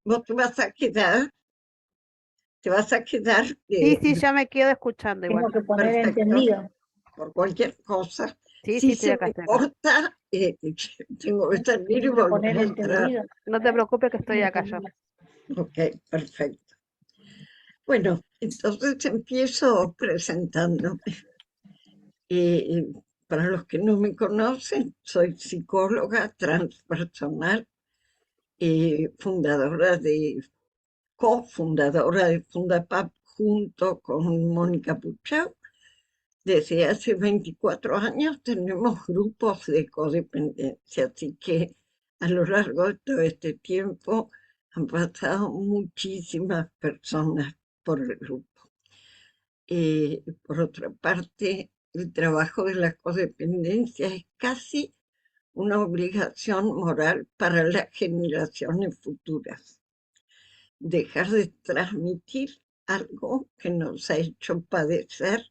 vos te vas a quedar, Sí, sí, ya me quedo escuchando igual. Tengo que poner perfecto, entendido. por cualquier cosa. Sí, Si sí, estoy se acá, me estoy acá. corta, tengo que salir y Tengo que poner volver a entrar. entendido. No te preocupes que estoy acá yo. Ok, perfecto. Bueno, entonces empiezo presentándome. Para los que no me conocen, soy psicóloga transpersonal, fundadora cofundadora de Fundapap junto con Mónica Puchau. Desde hace 24 años tenemos grupos de codependencia, así que a lo largo de todo este tiempo han pasado muchísimas personas por el grupo. Por otra parte, el trabajo de la codependencia es casi una obligación moral para las generaciones futuras. Dejar de transmitir algo que nos ha hecho padecer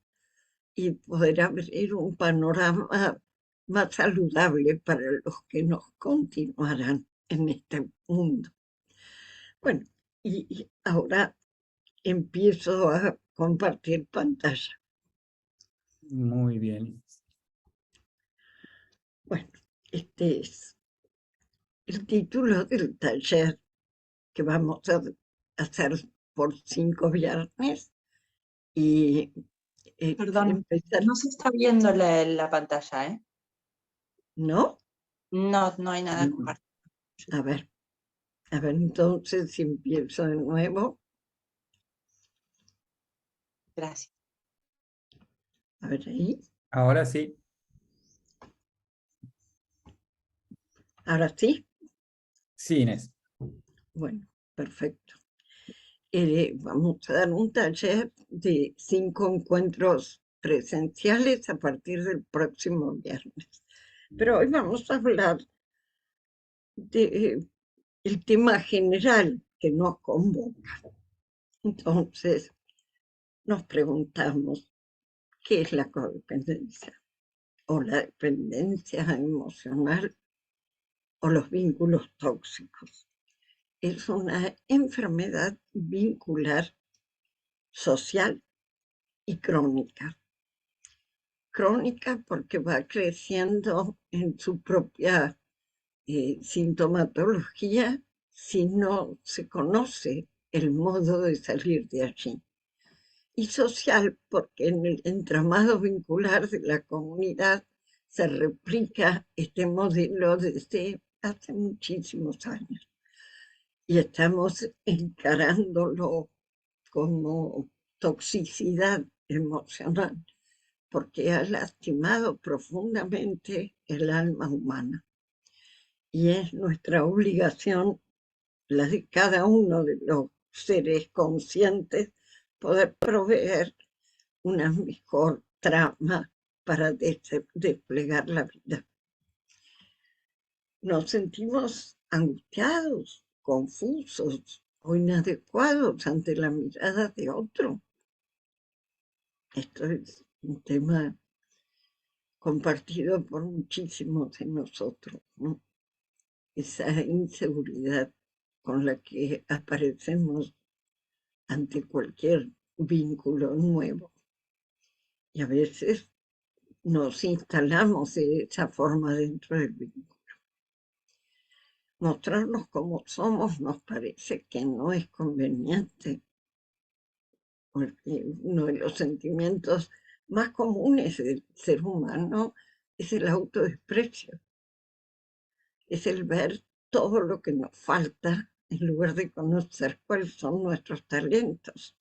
y poder abrir un panorama más saludable para los que nos continuarán en este mundo. Bueno, y ahora empiezo a compartir pantalla. Muy bien. Bueno, este es el título del taller que vamos a hacer por 5 viernes y Perdón, empezar, no se está viendo la pantalla, ¿eh? ¿no? No, no hay nada compartido. A ver, entonces si empiezo de nuevo, Gracias. a ver ahí, Ahora sí. ahora sí, Sí, Inés. bueno, perfecto. Vamos a dar un taller de 5 encuentros presenciales a partir del próximo viernes. Pero hoy vamos a hablar de el tema general que nos convoca. Entonces, nos preguntamos, ¿qué es la codependencia? O la dependencia emocional o los vínculos tóxicos. Es una enfermedad vincular social y crónica. Crónica porque va creciendo en su propia sintomatología si no se conoce el modo de salir de allí. Y social porque en el entramado vincular de la comunidad se replica este modelo desde hace muchísimos años. Y estamos encarándolo como toxicidad emocional porque ha lastimado profundamente el alma humana. Y es nuestra obligación, la de cada uno de los seres conscientes, poder proveer una mejor trama para desplegar la vida. Nos sentimos angustiados, confusos o inadecuados ante la mirada de otro. Esto es un tema compartido por muchísimos de nosotros, ¿no? Esa inseguridad con la que aparecemos ante cualquier vínculo nuevo. Y a veces nos instalamos de esa forma dentro del vínculo. Mostrarnos como somos nos parece que no es conveniente, porque uno de los sentimientos más comunes del ser humano es el autodesprecio, es el ver todo lo que nos falta en lugar de conocer cuáles son nuestros talentos.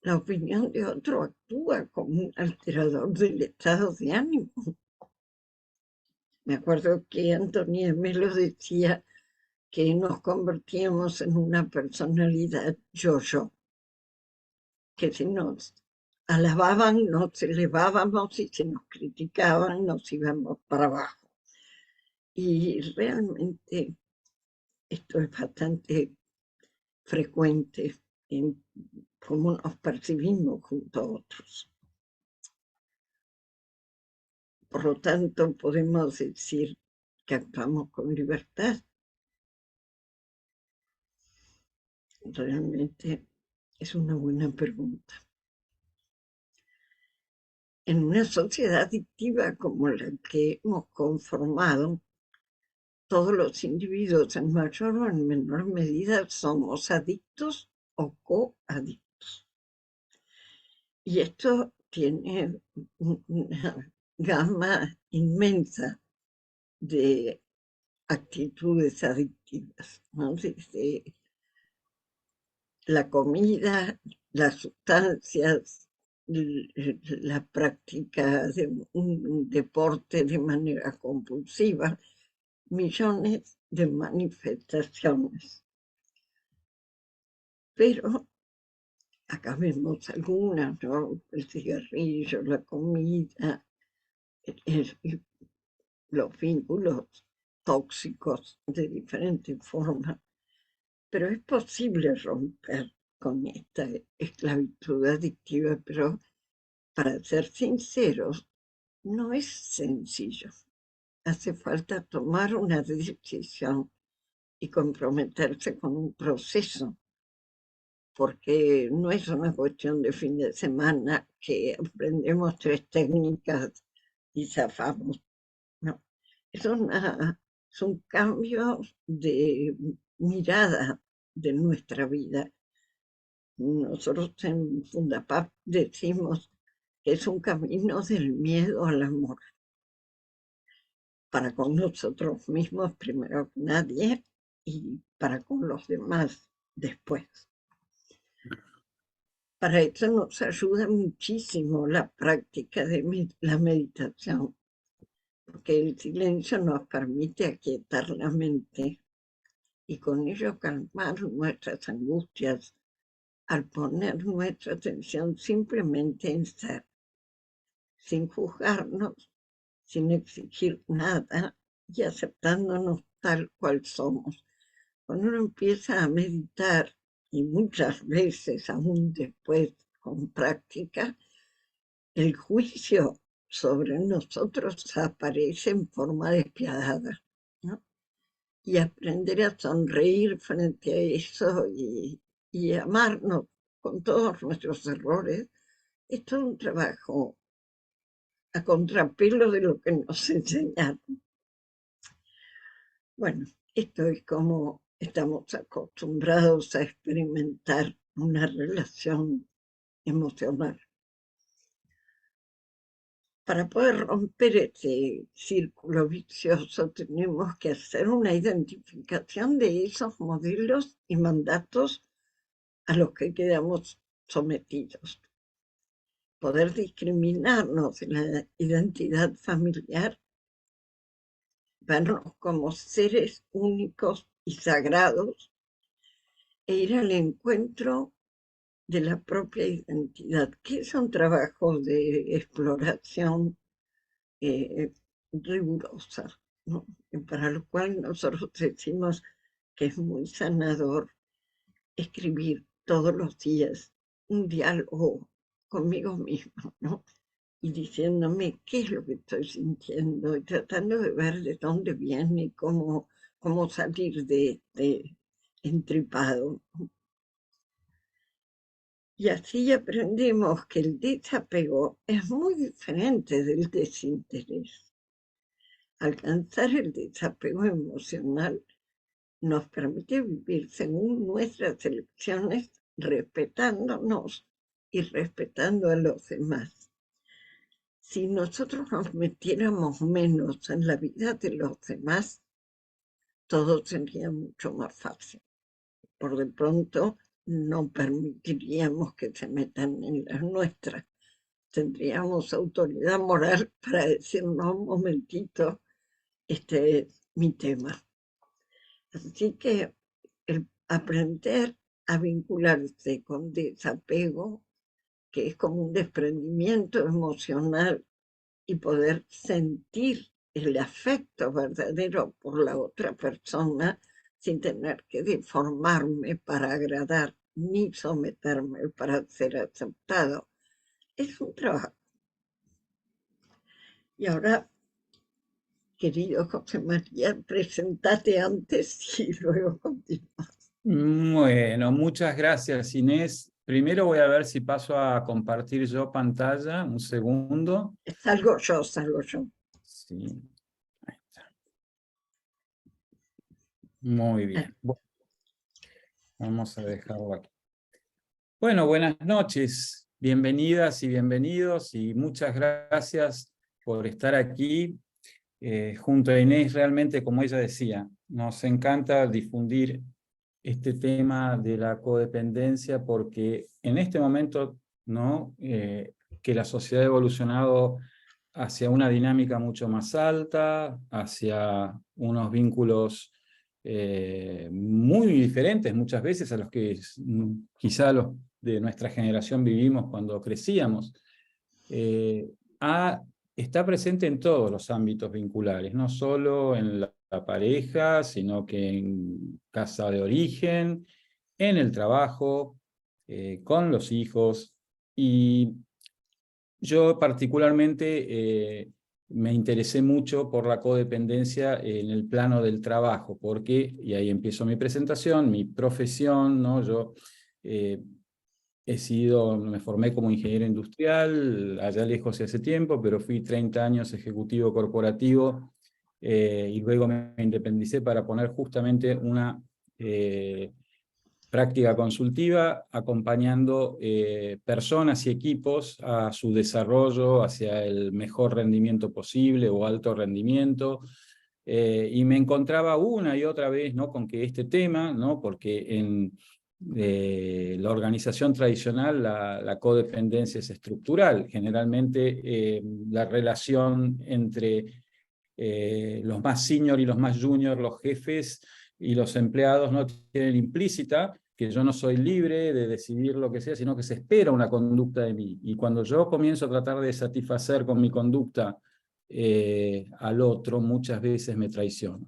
La opinión de otro actúa como un alterador del estado de ánimo. Me acuerdo que Antonia Melo decía que nos convertíamos en una personalidad yo-yo, que si nos alababan nos elevábamos y si nos criticaban nos íbamos para abajo. Y realmente esto es bastante frecuente en cómo nos percibimos junto a otros. Por lo tanto, podemos decir que actuamos con libertad, realmente es una buena pregunta. En una sociedad adictiva como la que hemos conformado, todos los individuos en mayor o en menor medida somos adictos o coadictos. Y esto tiene una gama inmensa de actitudes adictivas, ¿no? Desde la comida, las sustancias, la práctica de un deporte de manera compulsiva, millones de manifestaciones. Pero acá vemos algunas, ¿no? El cigarrillo, la comida, los vínculos tóxicos de diferentes formas. Pero es posible romper con esta esclavitud adictiva, pero para ser sinceros, no es sencillo. Hace falta tomar una decisión y comprometerse con un proceso, porque no es una cuestión de fin de semana que aprendemos 3 técnicas y zafamos. No, es un cambio de mirada de nuestra vida. Nosotros en Fundapap decimos que es un camino del miedo al amor, para con nosotros mismos primero que nadie y para con los demás después. Para eso nos ayuda muchísimo la práctica de la meditación, porque el silencio nos permite aquietar la mente y con ello calmar nuestras angustias al poner nuestra atención simplemente en ser, sin juzgarnos, sin exigir nada y aceptándonos tal cual somos. Cuando uno empieza a meditar, y muchas veces aún después con práctica, el juicio sobre nosotros aparece en forma despiadada, ¿no? Y aprender a sonreír frente a eso y amarnos con todos nuestros errores, es todo un trabajo a contrapelo de lo que nos enseñaron. Bueno, esto es como estamos acostumbrados a experimentar una relación emocional. Para poder romper ese círculo vicioso tenemos que hacer una identificación de esos modelos y mandatos a los que quedamos sometidos. Poder discriminarnos en la identidad familiar, vernos como seres únicos y sagrados e ir al encuentro de la propia identidad, que es un trabajo de exploración rigurosa, ¿no? Para lo cual nosotros decimos que es muy sanador escribir todos los días un diálogo conmigo mismo, ¿no? Y diciéndome qué es lo que estoy sintiendo y tratando de ver de dónde viene y cómo salir de este entripado. Y así aprendemos que el desapego es muy diferente del desinterés. Alcanzar el desapego emocional nos permite vivir según nuestras elecciones, respetándonos y respetando a los demás. Si nosotros nos metiéramos menos en la vida de los demás, todo sería mucho más fácil. Por de pronto, no permitiríamos que se metan en las nuestras. Tendríamos autoridad moral para decir, no, un momentito, este es mi tema. Así que el aprender a vincularse con desapego, que es como un desprendimiento emocional, y poder sentir el afecto verdadero por la otra persona sin tener que deformarme para agradar ni someterme para ser aceptado. Es un trabajo. Y ahora, querido José María, presentate antes y luego continuamos. Bueno, muchas gracias, Inés. Primero voy a ver si paso a compartir yo pantalla, un segundo. Salgo yo. Sí, ahí está. Muy bien. Bueno, vamos a dejarlo aquí. Bueno, buenas noches, bienvenidas y bienvenidos, y muchas gracias por estar aquí junto a Inés. Realmente, como ella decía, nos encanta difundir este tema de la codependencia porque en este momento, ¿no? Que la sociedad ha evolucionado hacia una dinámica mucho más alta, hacia unos vínculos muy diferentes muchas veces a los que quizá los de nuestra generación vivimos cuando crecíamos. Está presente en todos los ámbitos vinculares, no solo en la pareja, sino que en casa de origen, en el trabajo, con los hijos. Y yo particularmente me interesé mucho por la codependencia en el plano del trabajo, porque, y ahí empiezo mi presentación, mi profesión, ¿no? Yo me formé como ingeniero industrial, allá lejos hace tiempo, pero fui 30 años ejecutivo corporativo y luego me independicé para poner justamente una práctica consultiva acompañando personas y equipos a su desarrollo hacia el mejor rendimiento posible o alto rendimiento. Y me encontraba una y otra vez, ¿no? Con que este tema, ¿no? Porque en la organización tradicional la codependencia es estructural. Generalmente la relación entre los más senior y los más junior, los jefes y los empleados, no tienen implícita que yo no soy libre de decidir lo que sea, sino que se espera una conducta de mí. Y cuando yo comienzo a tratar de satisfacer con mi conducta al otro, muchas veces me traiciono.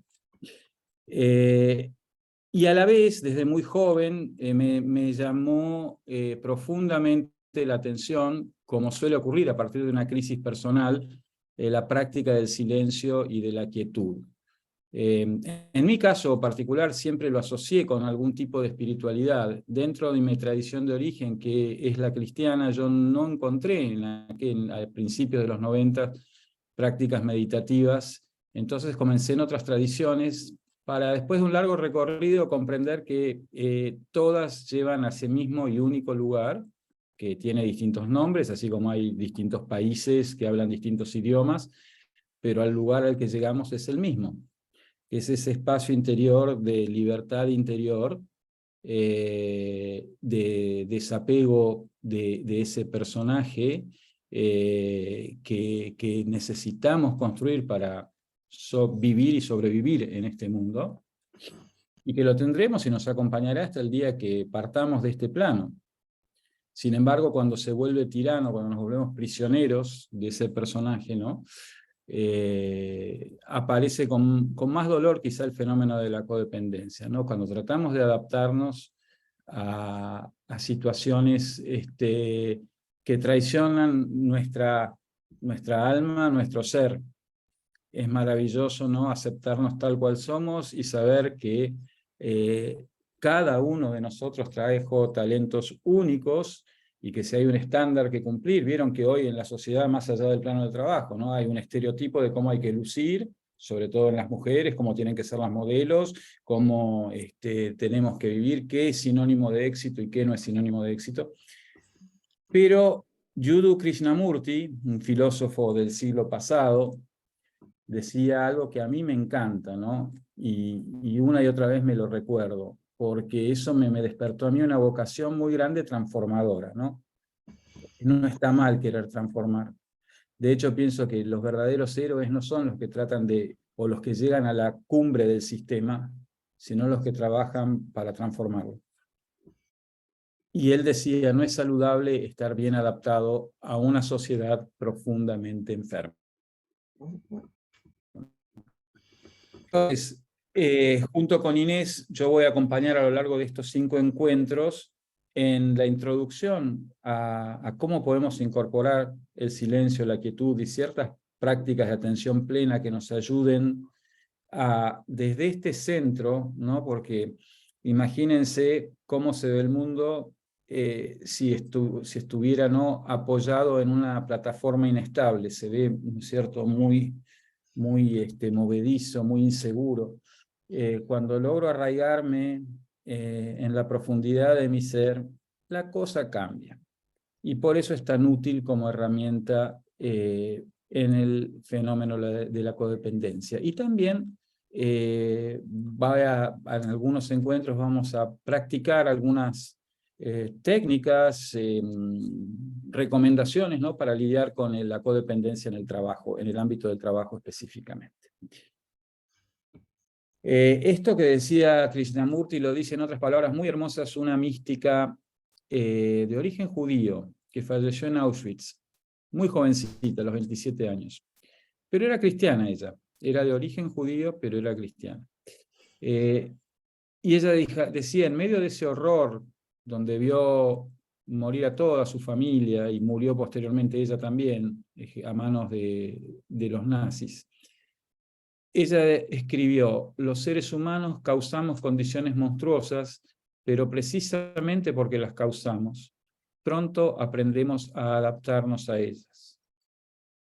Y a la vez, desde muy joven, me llamó profundamente la atención, como suele ocurrir a partir de una crisis personal, la práctica del silencio y de la quietud. En mi caso particular siempre lo asocié con algún tipo de espiritualidad. Dentro de mi tradición de origen, que es la cristiana, yo no encontré a principios de los 90 prácticas meditativas. Entonces comencé en otras tradiciones para después de un largo recorrido comprender que todas llevan a ese mismo y único lugar, que tiene distintos nombres, así como hay distintos países que hablan distintos idiomas, pero al lugar al que llegamos es el mismo. Es ese espacio interior de libertad interior, de desapego de ese personaje que necesitamos construir para vivir y sobrevivir en este mundo, y que lo tendremos y nos acompañará hasta el día que partamos de este plano. Sin embargo, cuando se vuelve tirano, cuando nos volvemos prisioneros de ese personaje, ¿no? Aparece con más dolor quizá el fenómeno de la codependencia, ¿no? Cuando tratamos de adaptarnos a situaciones que traicionan nuestra alma, nuestro ser. Es maravilloso, ¿no? Aceptarnos tal cual somos y saber que cada uno de nosotros trae talentos únicos, y que si hay un estándar que cumplir, vieron que hoy en la sociedad, más allá del plano del trabajo, ¿no? Hay un estereotipo de cómo hay que lucir, sobre todo en las mujeres, cómo tienen que ser las modelos, cómo tenemos que vivir, qué es sinónimo de éxito y qué no es sinónimo de éxito. Pero Jiddu Krishnamurti, un filósofo del siglo pasado, decía algo que a mí me encanta, ¿no? Y una y otra vez me lo recuerdo, porque eso me despertó a mí una vocación muy grande transformadora, ¿no? No está mal querer transformar. De hecho, pienso que los verdaderos héroes no son los que tratan o los que llegan a la cumbre del sistema, sino los que trabajan para transformarlo. Y él decía, no es saludable estar bien adaptado a una sociedad profundamente enferma. Entonces, junto con Inés, yo voy a acompañar a lo largo de estos 5 encuentros en la introducción a cómo podemos incorporar el silencio, la quietud y ciertas prácticas de atención plena que nos ayuden desde este centro, ¿no? Porque Imagínense cómo se ve el mundo si estuviera no apoyado en una plataforma inestable. Se ve, ¿no es cierto?, muy movedizo, muy inseguro. Cuando logro arraigarme en la profundidad de mi ser, la cosa cambia. Y por eso es tan útil como herramienta en el fenómeno de la codependencia. Y también en algunos encuentros vamos a practicar algunas técnicas, recomendaciones, ¿no?, para lidiar con la codependencia en el trabajo, en el ámbito del trabajo específicamente. Esto que decía Krishnamurti lo dice en otras palabras muy hermosas una mística de origen judío que falleció en Auschwitz, muy jovencita, a los 27 años. Pero era cristiana ella, era de origen judío, pero era cristiana. Y ella decía, en medio de ese horror, donde vio morir a toda su familia, y murió posteriormente ella también, a manos de los nazis, ella escribió, los seres humanos causamos condiciones monstruosas, pero precisamente porque las causamos, pronto aprendemos a adaptarnos a ellas.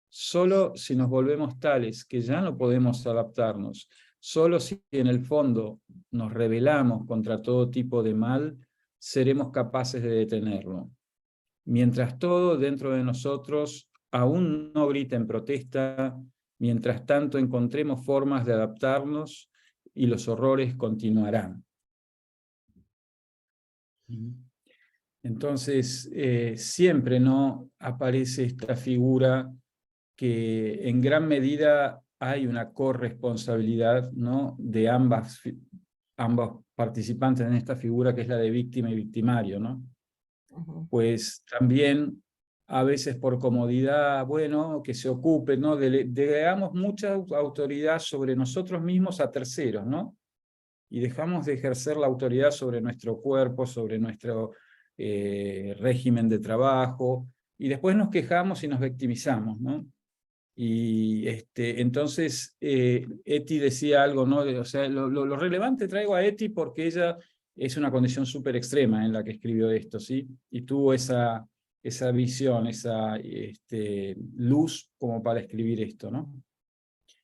Solo si nos volvemos tales que ya no podemos adaptarnos, solo si en el fondo nos rebelamos contra todo tipo de mal, seremos capaces de detenerlo. Mientras todo dentro de nosotros aún no grita en protesta, mientras tanto encontremos formas de adaptarnos y los horrores continuarán. Entonces, siempre ¿no?, aparece esta figura que en gran medida hay una corresponsabilidad, ¿no?, de ambos participantes en esta figura, que es la de víctima y victimario, ¿no? Pues también a veces por comodidad, bueno, que se ocupe, ¿no?, delegamos mucha autoridad sobre nosotros mismos a terceros, ¿no? Y dejamos de ejercer la autoridad sobre nuestro cuerpo, sobre nuestro régimen de trabajo, y después nos quejamos y nos victimizamos, ¿no? Y entonces Eti decía algo, ¿no? O sea, lo relevante traigo a Eti porque ella es una condición súper extrema en la que escribió esto, ¿sí? Y tuvo esa visión, esa luz como para escribir esto, ¿no?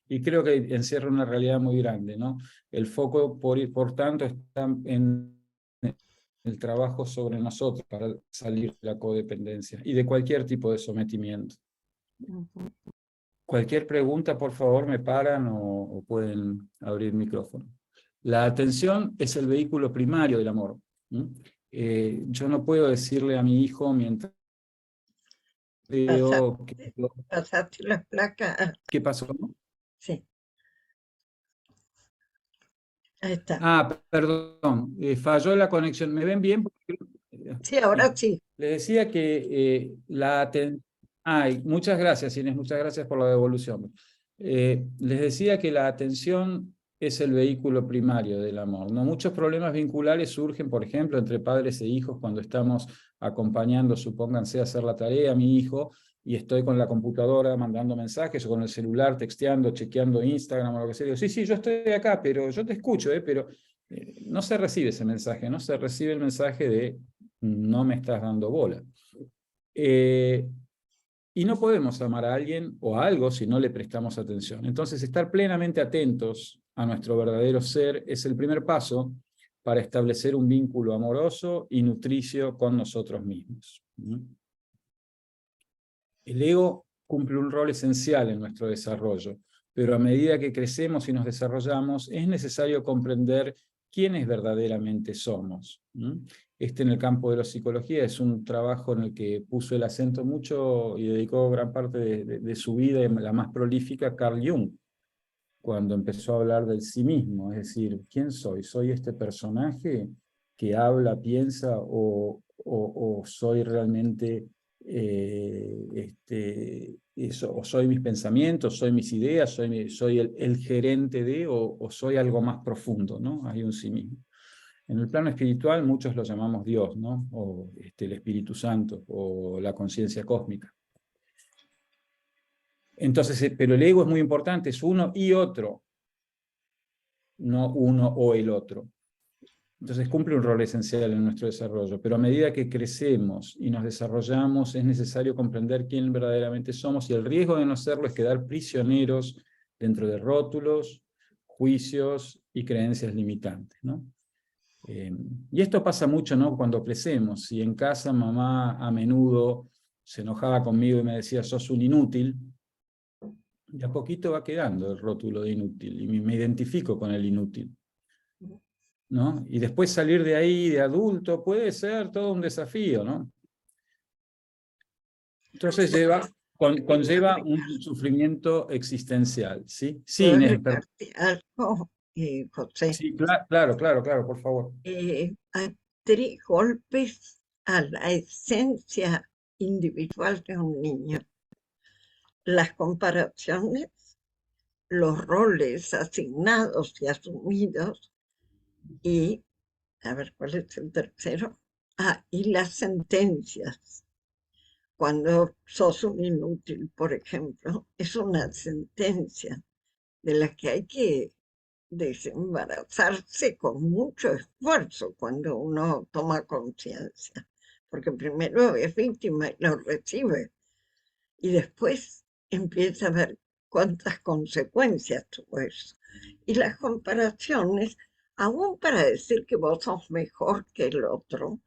Y creo que encierra una realidad muy grande, ¿no? El foco, por tanto, está en el trabajo sobre nosotros para salir de la codependencia y de cualquier tipo de sometimiento. Cualquier pregunta, por favor, me paran o pueden abrir micrófono. La atención es el vehículo primario del amor. Yo no puedo decirle a mi hijo mientras veo... Pasaste las placas. ¿Qué pasó? Sí. Ahí está. Ah, perdón, falló la conexión. ¿Me ven bien? Sí, ahora sí. Les decía que la atención... Ay, muchas gracias, Inés, muchas gracias por la devolución. Les decía que la atención es el vehículo primario del amor, ¿no? Muchos problemas vinculares surgen, por ejemplo, entre padres e hijos cuando estamos acompañando, supónganse, a hacer la tarea a mi hijo, y estoy con la computadora mandando mensajes, o con el celular texteando, chequeando Instagram o lo que sea. Digo, sí, yo estoy acá, pero yo te escucho, pero no se recibe ese mensaje, no se recibe el mensaje de no me estás dando bola. Y no podemos amar a alguien o a algo si no le prestamos atención. Entonces, estar plenamente atentos a nuestro verdadero ser es el primer paso para establecer un vínculo amoroso y nutricio con nosotros mismos. El ego cumple un rol esencial en nuestro desarrollo, pero a medida que crecemos y nos desarrollamos, es necesario comprender quiénes verdaderamente somos. En el campo de la psicología es un trabajo en el que puso el acento mucho y dedicó gran parte de su vida, la más prolífica, Carl Jung, cuando empezó a hablar del sí mismo, es decir, ¿quién soy? ¿Soy este personaje que habla, piensa, o soy realmente o soy mis pensamientos, soy mis ideas, soy el gerente de, o soy algo más profundo, ¿no? Hay un sí mismo. En el plano espiritual muchos lo llamamos Dios, ¿no? O el Espíritu Santo, o la conciencia cósmica. Entonces, pero el ego es muy importante, es uno y otro, no uno o el otro. Entonces cumple un rol esencial en nuestro desarrollo, pero a medida que crecemos y nos desarrollamos es necesario comprender quién verdaderamente somos, y el riesgo de no serlo es quedar prisioneros dentro de rótulos, juicios y creencias limitantes, ¿no? Y esto pasa mucho, ¿no? Cuando crecemos. Si en casa mamá a menudo se enojaba conmigo y me decía sos un inútil, de a poquito va quedando el rótulo de inútil, y me identifico con el inútil, ¿no? Y después salir de ahí de adulto puede ser todo un desafío, ¿no? Entonces conlleva un sufrimiento existencial, ¿sí? Sí, ¿Puedo Inés, perdón. agregarte algo, José? Sí, claro, por favor. Hay 3 golpes a la esencia individual de un niño: las comparaciones, los roles asignados y asumidos, y, a ver, ¿cuál es el tercero? Y las sentencias. Cuando sos un inútil, por ejemplo, es una sentencia de la que hay que desembarazarse con mucho esfuerzo cuando uno toma conciencia, porque primero es víctima y lo recibe, y después empieza a ver cuántas consecuencias tuvo eso. Y las comparaciones, aún para decir que vos sos mejor que el otro,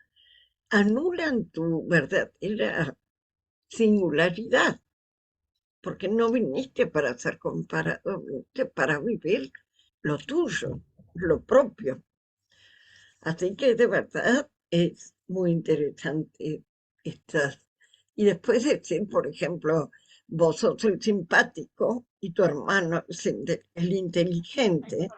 anulan tu verdadera singularidad, porque no viniste para ser comparado, viniste para vivir lo tuyo, lo propio. Así que de verdad es muy interesante estas. Y después decir, por ejemplo, vos sos el simpático y tu hermano es el inteligente,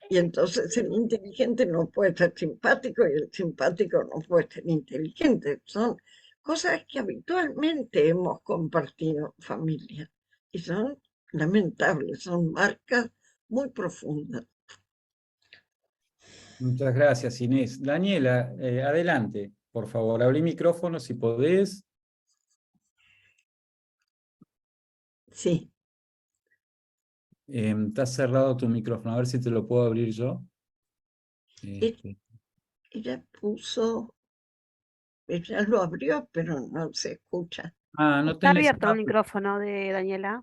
y entonces el inteligente no puede ser simpático y el simpático no puede ser inteligente. Son cosas que habitualmente hemos compartido en familia y son lamentables, son marcas muy profundas. Muchas gracias, Inés. Daniela, adelante, por favor, abrí micrófono si podés. Sí, Está cerrado tu micrófono, a ver si te lo puedo abrir yo. ella ella lo abrió, pero no se escucha. No Está tenés abierto el audio. micrófono de Daniela.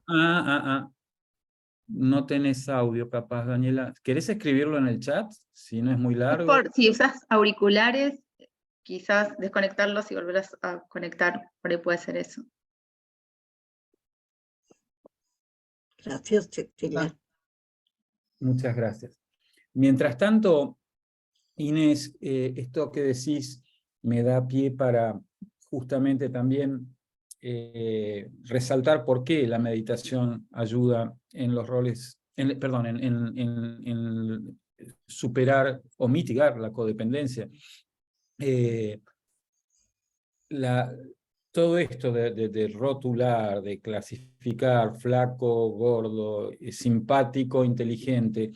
No tenés audio, capaz, Daniela. ¿Querés escribirlo en el chat? Si no es muy largo. Si usas auriculares, quizás desconectarlos y volverás a conectar, por ahí puede ser eso. Gracias, Cecilia. Muchas gracias. Mientras tanto, Inés, esto que decís me da pie para justamente también resaltar por qué la meditación ayuda en los roles, perdón, en superar o mitigar la codependencia. Todo esto de rotular, de clasificar flaco, gordo, simpático, inteligente,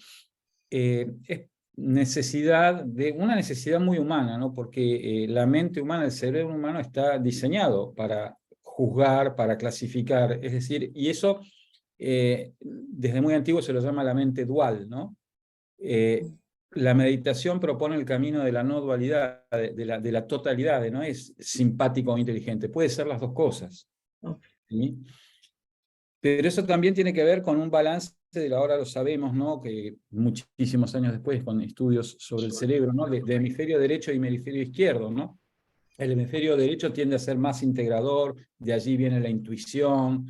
es una necesidad muy humana, ¿no? Porque la mente humana, el cerebro humano está diseñado para juzgar, para clasificar, es decir, y eso desde muy antiguo se lo llama la mente dual, ¿no? La meditación propone el camino de la no dualidad, de la totalidad, no es simpático o inteligente, puede ser las dos cosas. ¿Sí? Pero eso también tiene que ver con un balance, ahora lo sabemos, ¿no? Que muchísimos años después, con estudios sobre el cerebro, ¿no? de hemisferio derecho y hemisferio izquierdo, ¿no? El hemisferio derecho tiende a ser más integrador, de allí viene la intuición,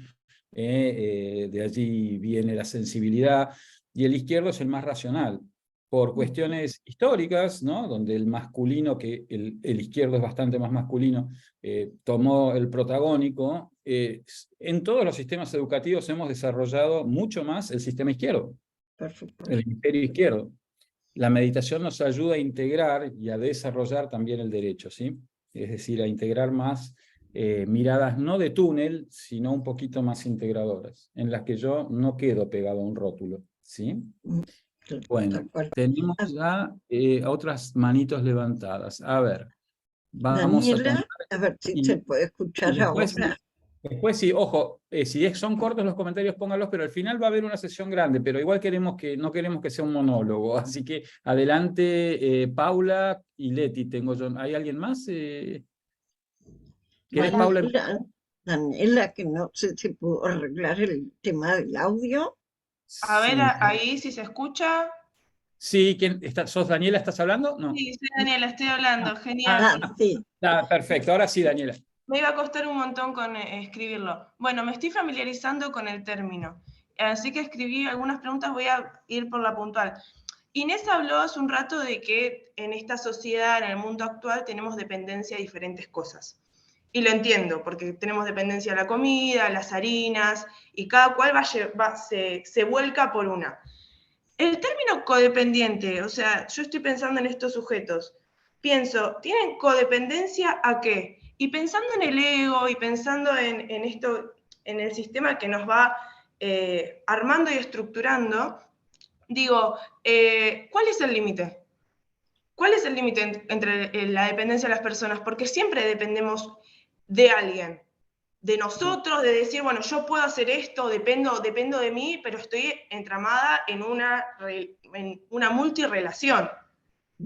de allí viene la sensibilidad, y el izquierdo es el más racional. Por cuestiones históricas, ¿no? Donde el masculino, que el izquierdo es bastante más masculino, tomó el protagónico, en todos los sistemas educativos hemos desarrollado mucho más el sistema izquierdo, el hemisferio izquierdo. La meditación nos ayuda a integrar y a desarrollar también el derecho, ¿sí? Es decir, a integrar más miradas no de túnel, sino un poquito más integradoras, en las que yo no quedo pegado a un rótulo, ¿sí? Bueno, tenemos ya otras manitos levantadas. A ver, vamos Daniela, a ver si se puede escuchar después, ahora. Después sí, ojo, si son cortos los comentarios, pónganlos, pero al final va a haber una sesión grande, pero igual no queremos que sea un monólogo. Así que adelante, Paula y Leti, tengo yo. ¿Hay alguien más? ¿Quieres, Paula? Daniela, que no sé si pudo arreglar el tema del audio. A ver, Sí. ahí si se escucha. Sí, ¿sos Daniela? ¿Estás hablando? No. Sí, soy Daniela, estoy hablando. Genial. Sí. Perfecto, ahora sí, Daniela. Me iba a costar un montón con escribirlo. Bueno, me estoy familiarizando con el término. Así que escribí algunas preguntas, voy a ir por la puntual. Inés habló hace un rato de que en esta sociedad, en el mundo actual, tenemos dependencia de diferentes cosas. Y lo entiendo, porque tenemos dependencia de la comida, las harinas, y cada cual se vuelca por una. El término codependiente, o sea, yo estoy pensando en estos sujetos, pienso, ¿tienen codependencia a qué? Y pensando en el ego y pensando en esto, en el sistema que nos va armando y estructurando, digo, ¿cuál es el límite? ¿Cuál es el límite entre la dependencia de las personas? Porque siempre dependemos de alguien, de nosotros, de decir, bueno, yo puedo hacer esto, dependo de mí, pero estoy entramada en una multirrelación.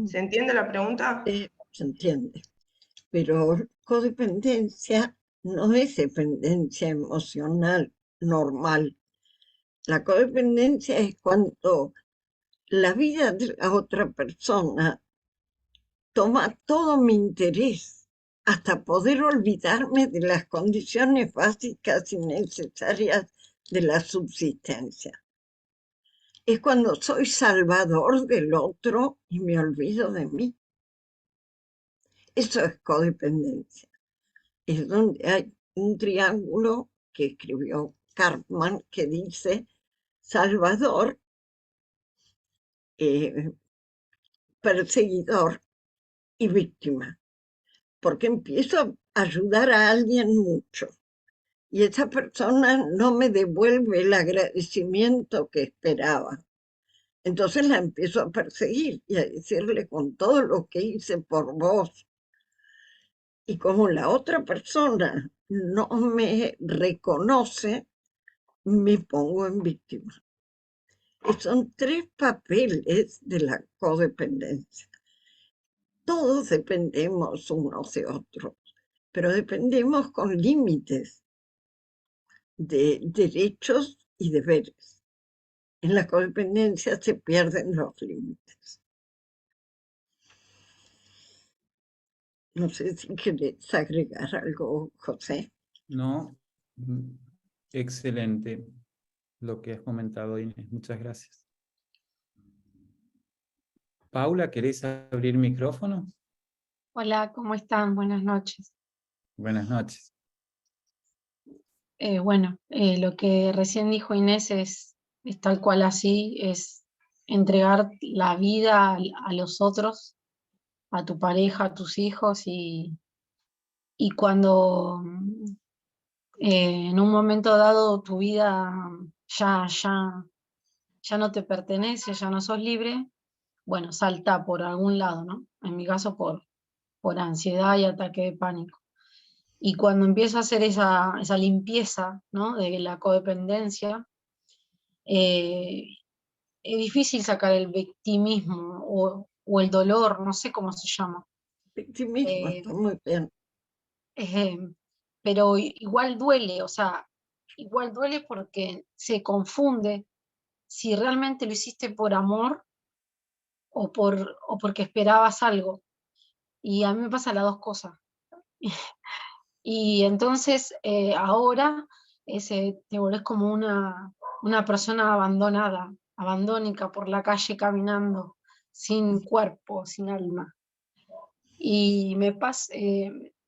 ¿Se entiende la pregunta? Se entiende. Pero codependencia no es dependencia emocional normal. La codependencia es cuando la vida de la otra persona toma todo mi interés hasta poder olvidarme de las condiciones básicas y necesarias de la subsistencia. Es cuando soy salvador del otro y me olvido de mí. Eso es codependencia. Es donde hay un triángulo que escribió Cartman que dice salvador, perseguidor y víctima. Porque empiezo a ayudar a alguien mucho y esa persona no me devuelve el agradecimiento que esperaba. Entonces la empiezo a perseguir y a decirle con todo lo que hice por vos. Y como la otra persona no me reconoce, me pongo en víctima. Y son tres papeles de la codependencia. Todos dependemos unos de otros, pero dependemos con límites de derechos y deberes. En la codependencia se pierden los límites. No sé si querés agregar algo, José. No, excelente lo que has comentado, Inés. Muchas gracias. Paula, ¿querés abrir micrófono? Hola, ¿cómo están? Buenas noches. Buenas noches. Lo que recién dijo Inés es tal cual así, es entregar la vida a los otros, a tu pareja, a tus hijos, y cuando en un momento dado tu vida ya no te pertenece, ya no sos libre, bueno, salta por algún lado, ¿no? En mi caso por ansiedad y ataque de pánico. Y cuando empiezo a hacer esa limpieza, ¿no?, de la codependencia, es difícil sacar el victimismo o el dolor, no sé cómo se llama. Victimismo, está muy bien. Pero igual duele, o sea, igual duele porque se confunde si realmente lo hiciste por amor o porque esperabas algo. Y a mí me pasa las dos cosas. Y entonces ahora te volvés como una persona abandonada, abandónica por la calle caminando, sin cuerpo, sin alma. Y me pasa,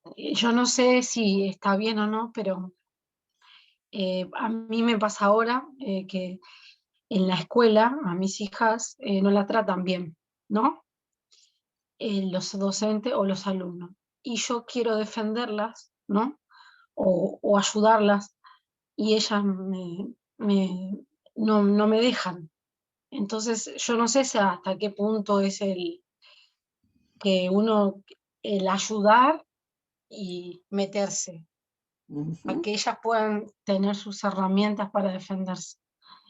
yo no sé si está bien o no, pero a mí me pasa ahora que en la escuela a mis hijas no la tratan bien, ¿no? Los docentes o los alumnos. Y yo quiero defenderlas, ¿no? O ayudarlas, y ellas no me dejan. Entonces, yo no sé hasta qué punto es el ayudar y meterse. a que ellas puedan tener sus herramientas para defenderse.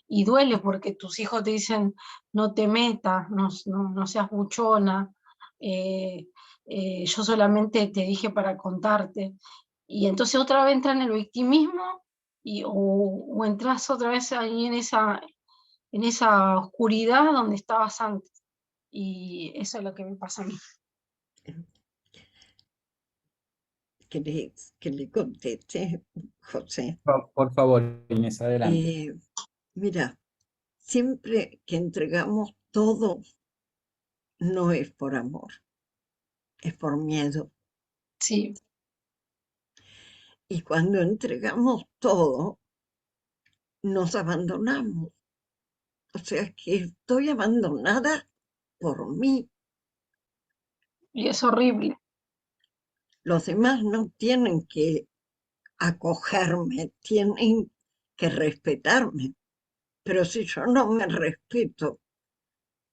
Y duele porque tus hijos te dicen, no te metas, no seas buchona, yo solamente te dije para contarte. Y entonces otra vez entras en el victimismo o entras otra vez ahí en esa oscuridad donde estabas antes. Y eso es lo que me pasa a mí. ¿Querés que le conteste, José? Por favor, Inés, adelante. Mira, siempre que entregamos todo, no es por amor, es por miedo. Sí. Y cuando entregamos todo, nos abandonamos. O sea que estoy abandonada por mí. Y es horrible. Los demás no tienen que acogerme, tienen que respetarme. Pero si yo no me respeto,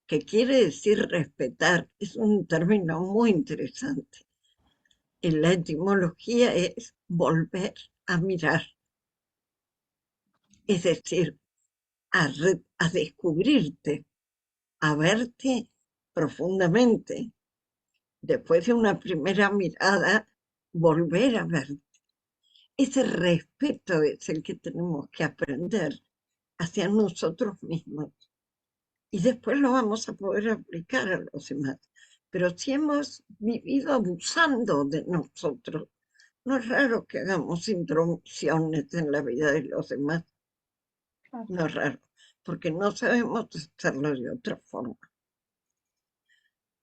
¿qué quiere decir respetar? Es un término muy interesante. En la etimología es volver a mirar. Es decir, a descubrirte, a verte profundamente. Después de una primera mirada, volver a verte. Ese respeto es el que tenemos que aprender hacia nosotros mismos. Y después lo vamos a poder aplicar a los demás. Pero si hemos vivido abusando de nosotros, no es raro que hagamos intromisiones en la vida de los demás. No es raro, porque no sabemos hacerlo de otra forma.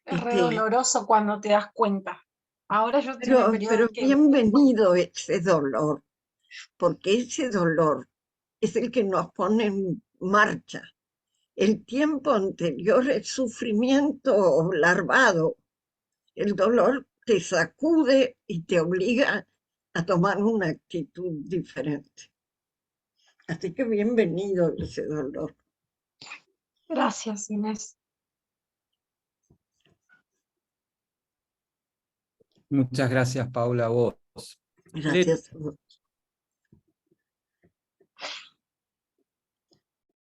Es re doloroso cuando te das cuenta. Ahora yo tengo un periodo Pero que... bienvenido ese dolor, porque ese dolor es el que nos pone en marcha. El tiempo anterior es sufrimiento larvado. El dolor te sacude y te obliga a tomar una actitud diferente. Así que bienvenido ese dolor. Gracias, Inés. Muchas gracias, Paula, a vos. Gracias a vos.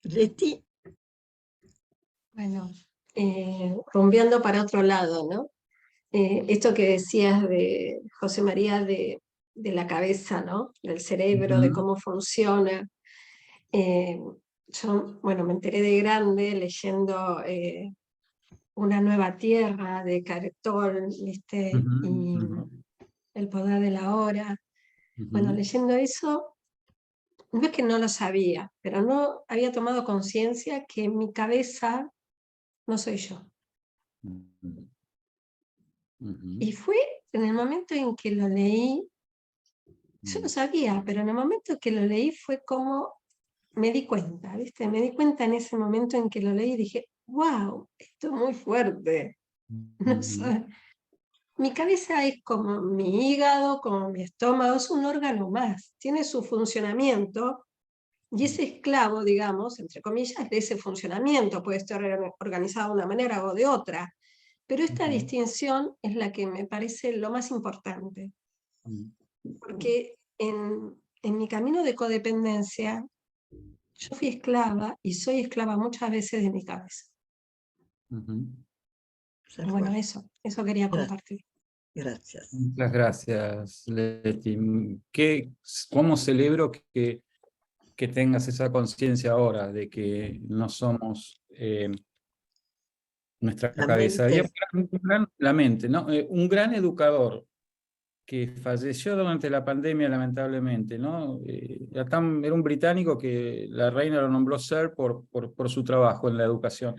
Leti. Bueno, rumbeando para otro lado, ¿no? Esto que decías de José María de la cabeza, ¿no? Del cerebro, de cómo funciona. Yo, bueno, me enteré de grande leyendo Una nueva tierra de Cartol, ¿viste? Y El poder de la hora. Bueno, leyendo eso, no es que no lo sabía, pero no había tomado conciencia que mi cabeza no soy yo. Y fue en el momento en que lo leí, yo lo sabía, pero en el momento que lo leí fue como me di cuenta, ¿viste? Me di cuenta en ese momento en que lo leí y dije, wow, esto es muy fuerte. No sé. Mi cabeza es como mi hígado, como mi estómago, es un órgano más, tiene su funcionamiento y es esclavo, digamos, entre comillas, de ese funcionamiento, puede estar organizado de una manera o de otra, pero esta distinción es la que me parece lo más importante, porque en mi camino de codependencia, yo fui esclava y soy esclava muchas veces de mi cabeza. Bueno, eso quería compartir. Gracias. Muchas gracias, Leti. ¿Cómo celebro que tengas esa conciencia ahora de que no somos nuestra cabeza? Había la mente, ¿no? Un gran educador que falleció durante la pandemia, lamentablemente, ¿no? Era un británico que la reina lo nombró Sir por su trabajo en la educación.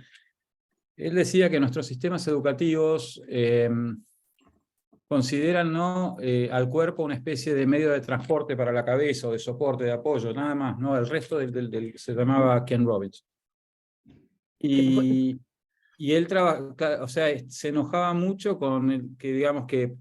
Él decía que nuestros sistemas educativos consideran, ¿no? Al cuerpo una especie de medio de transporte para la cabeza o de soporte, de apoyo, nada más, ¿no? El resto se llamaba Ken Robbins. Y él se enojaba mucho con que, digamos, que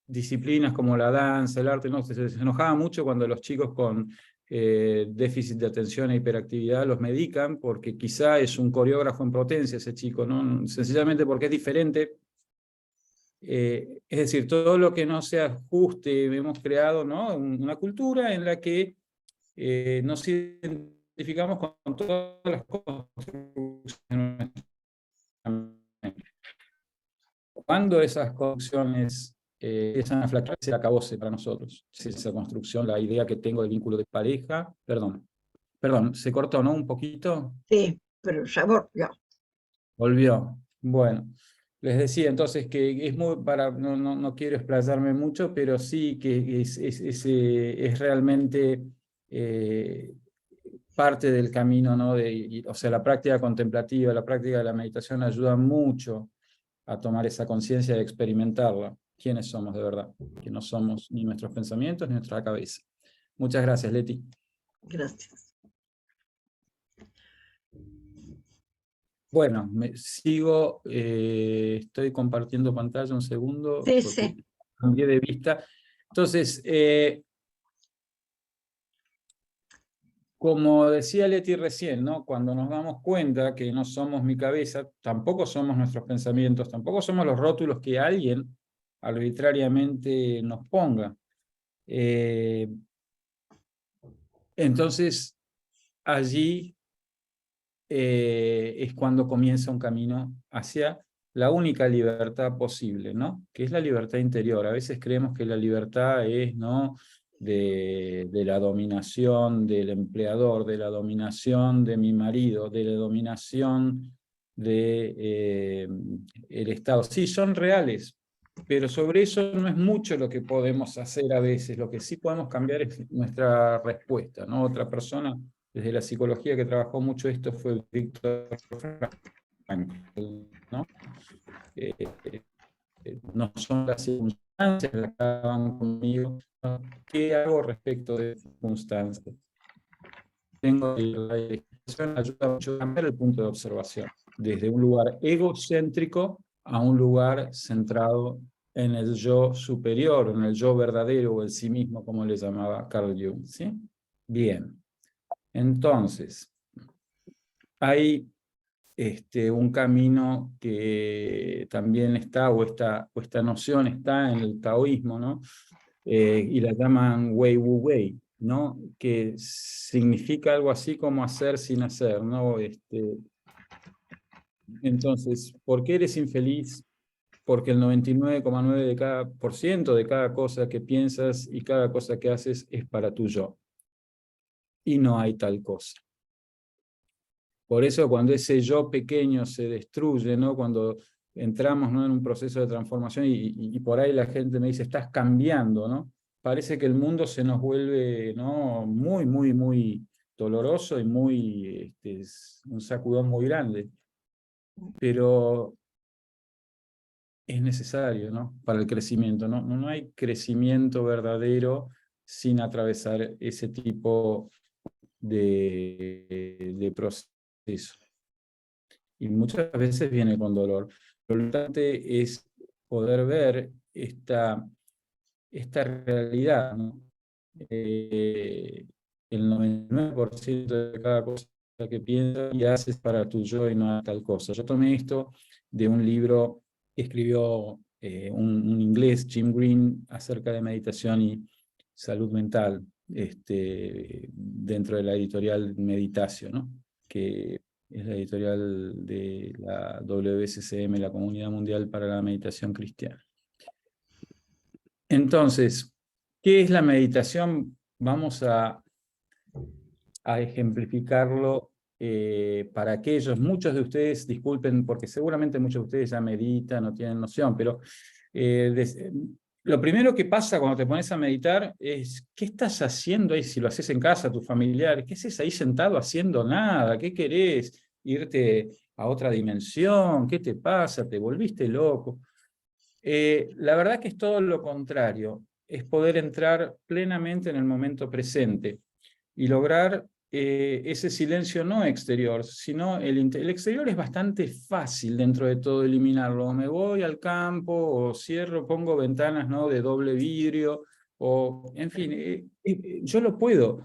disciplinas como la danza, el arte, ¿no? Se enojaba mucho cuando los chicos con déficit de atención e hiperactividad los medican, porque quizá es un coreógrafo en potencia ese chico, ¿no? Sencillamente porque es diferente Es decir, todo lo que no se ajuste, hemos creado, ¿no?, una cultura en la que nos identificamos con todas las construcciones. Cuando esas construcciones empiezan a flaquear, se acabóse para nosotros. Esa construcción, la idea que tengo del vínculo de pareja, perdón, ¿se cortó, no, un poquito? Sí, pero ya volvió. Volvió. Bueno, les decía entonces que es muy, no quiero explayarme mucho, pero sí que es realmente parte del camino, ¿no? O sea, la práctica contemplativa, la práctica de la meditación ayuda mucho a tomar esa conciencia de experimentarla. ¿Quiénes somos de verdad? Que no somos ni nuestros pensamientos ni nuestra cabeza. Muchas gracias, Leti. Gracias. Bueno, sigo, estoy compartiendo pantalla un segundo, Sí, porque sí. cambié de vista. Entonces, como decía Leti recién, ¿no?, cuando nos damos cuenta que no somos mi cabeza, tampoco somos nuestros pensamientos, tampoco somos los rótulos que alguien arbitrariamente nos ponga. Entonces, allí es cuando comienza un camino hacia la única libertad posible, ¿no?, que es la libertad interior. A veces creemos que la libertad es, ¿no?, de la dominación del empleador, de la dominación de mi marido, de la dominación del Estado. Sí, son reales, pero sobre eso no es mucho lo que podemos hacer a veces. Lo que sí podemos cambiar es nuestra respuesta, ¿no? Otra persona desde la psicología que trabajó mucho esto fue Víctor Frankl, ¿no? No son las circunstancias las que van conmigo, ¿no? ¿Qué hago respecto de circunstancias? Tengo la dirección, ayuda mucho a cambiar el punto de observación, desde un lugar egocéntrico a un lugar centrado en el yo superior, en el yo verdadero o el sí mismo, como le llamaba Carl Jung, ¿sí? Bien. Entonces, hay un camino que también está, o esta noción está en el taoísmo, ¿no? Y la llaman Wei Wu Wei, ¿no?, que significa algo así como hacer sin hacer, ¿no? Entonces, ¿por qué eres infeliz? Porque el 99,9% de cada cosa que piensas y cada cosa que haces es para tu yo. Y no hay tal cosa. Por eso cuando ese yo pequeño se destruye, ¿no?, cuando entramos, ¿no?, en un proceso de transformación y por ahí la gente me dice, estás cambiando, ¿no?, parece que el mundo se nos vuelve, ¿no?, muy, muy, muy doloroso y muy, un sacudón muy grande. Pero es necesario, ¿no?, para el crecimiento. No hay crecimiento verdadero sin atravesar ese tipo de proceso. Y muchas veces viene con dolor. Lo importante es poder ver esta realidad, ¿no? El 99% de cada cosa que piensas y haces para tu yo y no tal cosa. Yo tomé esto de un libro que escribió un inglés, Jim Green, acerca de meditación y salud mental, dentro de la editorial Meditatio, ¿no?, que es la editorial de la WSCM, la Comunidad Mundial para la Meditación Cristiana. Entonces, ¿qué es la meditación? Vamos a ejemplificarlo para aquellos, muchos de ustedes, disculpen, porque seguramente muchos de ustedes ya meditan, no tienen noción, pero lo primero que pasa cuando te pones a meditar es, ¿qué estás haciendo ahí? Si lo haces en casa, tus familiares, ¿qué haces ahí sentado haciendo nada? ¿Qué querés? ¿Irte a otra dimensión? ¿Qué te pasa? ¿Te volviste loco? La verdad que es todo lo contrario, es poder entrar plenamente en el momento presente y lograr ese silencio no exterior, sino el exterior es bastante fácil dentro de todo eliminarlo. Me voy al campo, o cierro, pongo ventanas, ¿no?, de doble vidrio, o en fin, yo lo puedo,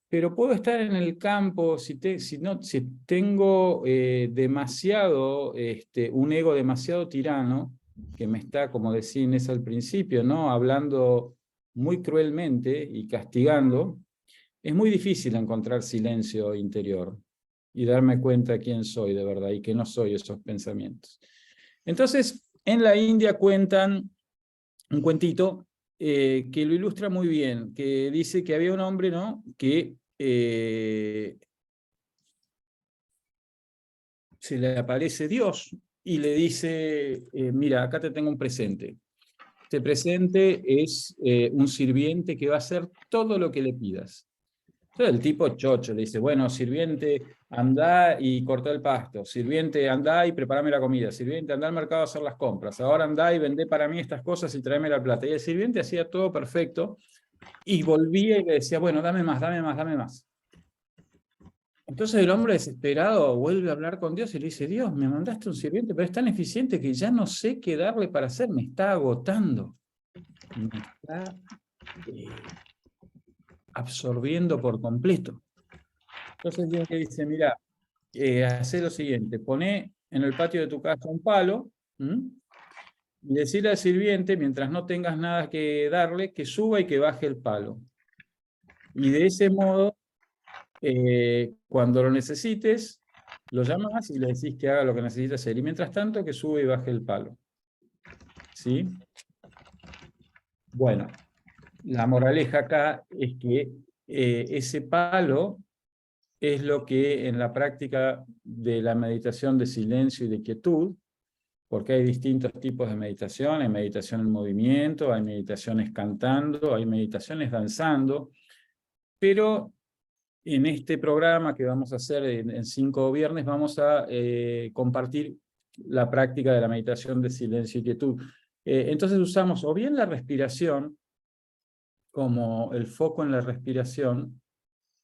pero puedo estar en el campo si tengo demasiado, un ego demasiado tirano, que me está, como decía Inés al principio, ¿no? Hablando muy cruelmente y castigando, es muy difícil encontrar silencio interior y darme cuenta quién soy de verdad y que no soy esos pensamientos. Entonces, en la India cuentan un cuentito que lo ilustra muy bien, que dice que había un hombre, ¿no?, que se le aparece Dios y le dice, mira, acá te tengo un presente. Este presente es un sirviente que va a hacer todo lo que le pidas. Entonces el tipo chocho le dice, bueno, sirviente, andá y cortá el pasto. Sirviente, andá y preparame la comida. Sirviente, andá al mercado a hacer las compras. Ahora andá y vendé para mí estas cosas y tráeme la plata. Y el sirviente hacía todo perfecto y volvía y le decía, bueno, dame más, dame más, dame más. Entonces el hombre desesperado vuelve a hablar con Dios y le dice, Dios, me mandaste un sirviente, pero es tan eficiente que ya no sé qué darle para hacer, me está agotando. Me está absorbiendo por completo. Entonces Dios le dice, mira, hacé lo siguiente, poné en el patio de tu casa un palo, y decirle al sirviente, mientras no tengas nada que darle, que suba y que baje el palo. Y de ese modo, cuando lo necesites, lo llamas y le decís que haga lo que necesita hacer. Y mientras tanto, que sube y baje el palo. ¿Sí? Bueno, la moraleja acá es que ese palo es lo que en la práctica de la meditación de silencio y de quietud, porque hay distintos tipos de meditación, hay meditación en movimiento, hay meditaciones cantando, hay meditaciones danzando, pero en este programa que vamos a hacer en 5 viernes vamos a compartir la práctica de la meditación de silencio y quietud. Entonces usamos o bien la respiración, como el foco en la respiración,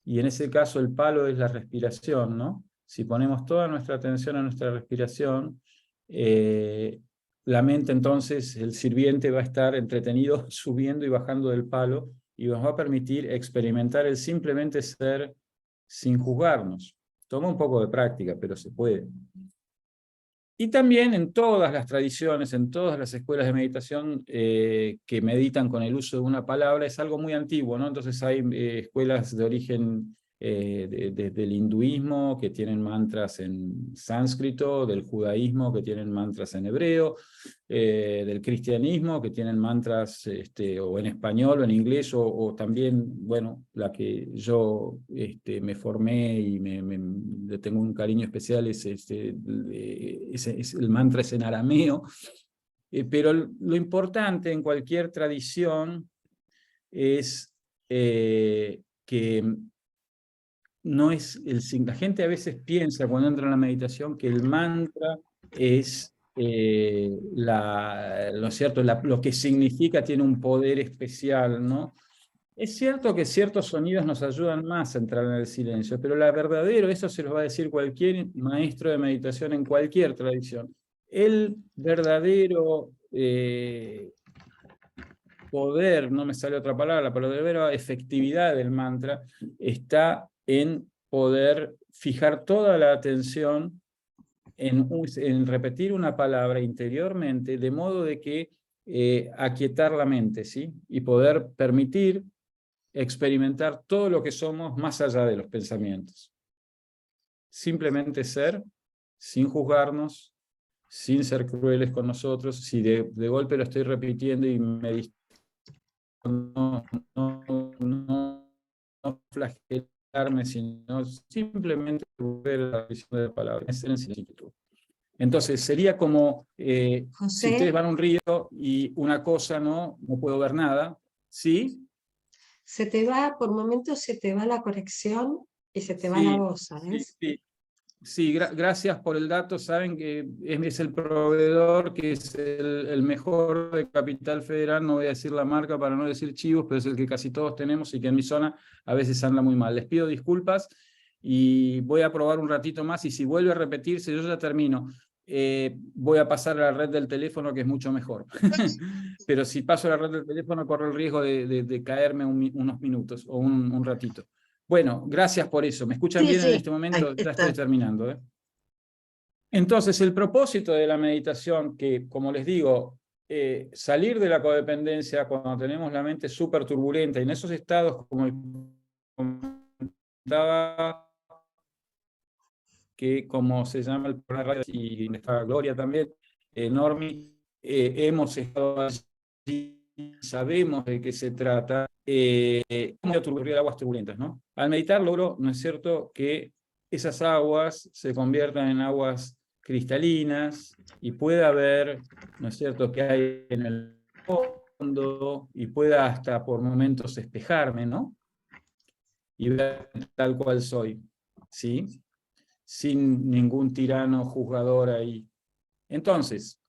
y en ese caso el palo es la respiración, ¿no? Si ponemos toda nuestra atención a nuestra respiración, la mente entonces, el sirviente va a estar entretenido subiendo y bajando del palo, y nos va a permitir experimentar el simplemente ser sin juzgarnos. Toma un poco de práctica, pero se puede. Y también en todas las tradiciones, en todas las escuelas de meditación que meditan con el uso de una palabra, es algo muy antiguo, ¿no? Entonces hay escuelas de origen del hinduismo que tienen mantras en sánscrito, del judaísmo que tienen mantras en hebreo, del cristianismo que tienen mantras o en español o en inglés, o también, bueno, la que yo me formé y le tengo un cariño especial es el mantra es en arameo, pero lo importante en cualquier tradición es que no es la gente a veces piensa cuando entra en la meditación que el mantra es ¿no es cierto? Lo que significa tiene un poder especial, ¿no? Es cierto que ciertos sonidos nos ayudan más a entrar en el silencio, pero eso se lo va a decir cualquier maestro de meditación en cualquier tradición. El verdadero poder, no me sale otra palabra, pero la verdadera efectividad del mantra está en poder fijar toda la atención en repetir una palabra interiormente, de modo de que aquietar la mente, ¿sí? Y poder permitir experimentar todo lo que somos más allá de los pensamientos. Simplemente ser, sin juzgarnos, sin ser crueles con nosotros. Si de golpe lo estoy repitiendo y me no flagelarme, sino simplemente volver a la visión de la palabra. Entonces sería como si ustedes van a un río y una cosa no puedo ver nada, ¿sí? Se te va, por momentos se te va la conexión y se te va la voz, ¿sabes? Sí, gracias por el dato. Saben que es el proveedor que es el mejor de Capital Federal, no voy a decir la marca para no decir chivos, pero es el que casi todos tenemos y que en mi zona a veces anda muy mal. Les pido disculpas y voy a probar un ratito más, y si vuelve a repetirse, yo ya termino. Voy a pasar a la red del teléfono, que es mucho mejor. Pero si paso a la red del teléfono, corro el riesgo de caerme unos minutos o un ratito. Bueno, gracias por eso. ¿Me escuchan bien en este momento? Ya estoy terminando. Entonces, el propósito de la meditación, que como les digo, salir de la codependencia cuando tenemos la mente súper turbulenta, y en esos estados, como comentaba, que como se llama el programa de radio, y está Gloria también, Normi, hemos estado allí, sabemos de qué se trata, como de aguas turbulentas, ¿no? Al meditar logro, ¿no es cierto?, que esas aguas se conviertan en aguas cristalinas, y pueda ver, ¿no es cierto?, que hay en el fondo, y pueda hasta por momentos despejarme, ¿no? Y ver tal cual soy, ¿sí? Sin ningún tirano juzgador ahí. Entonces,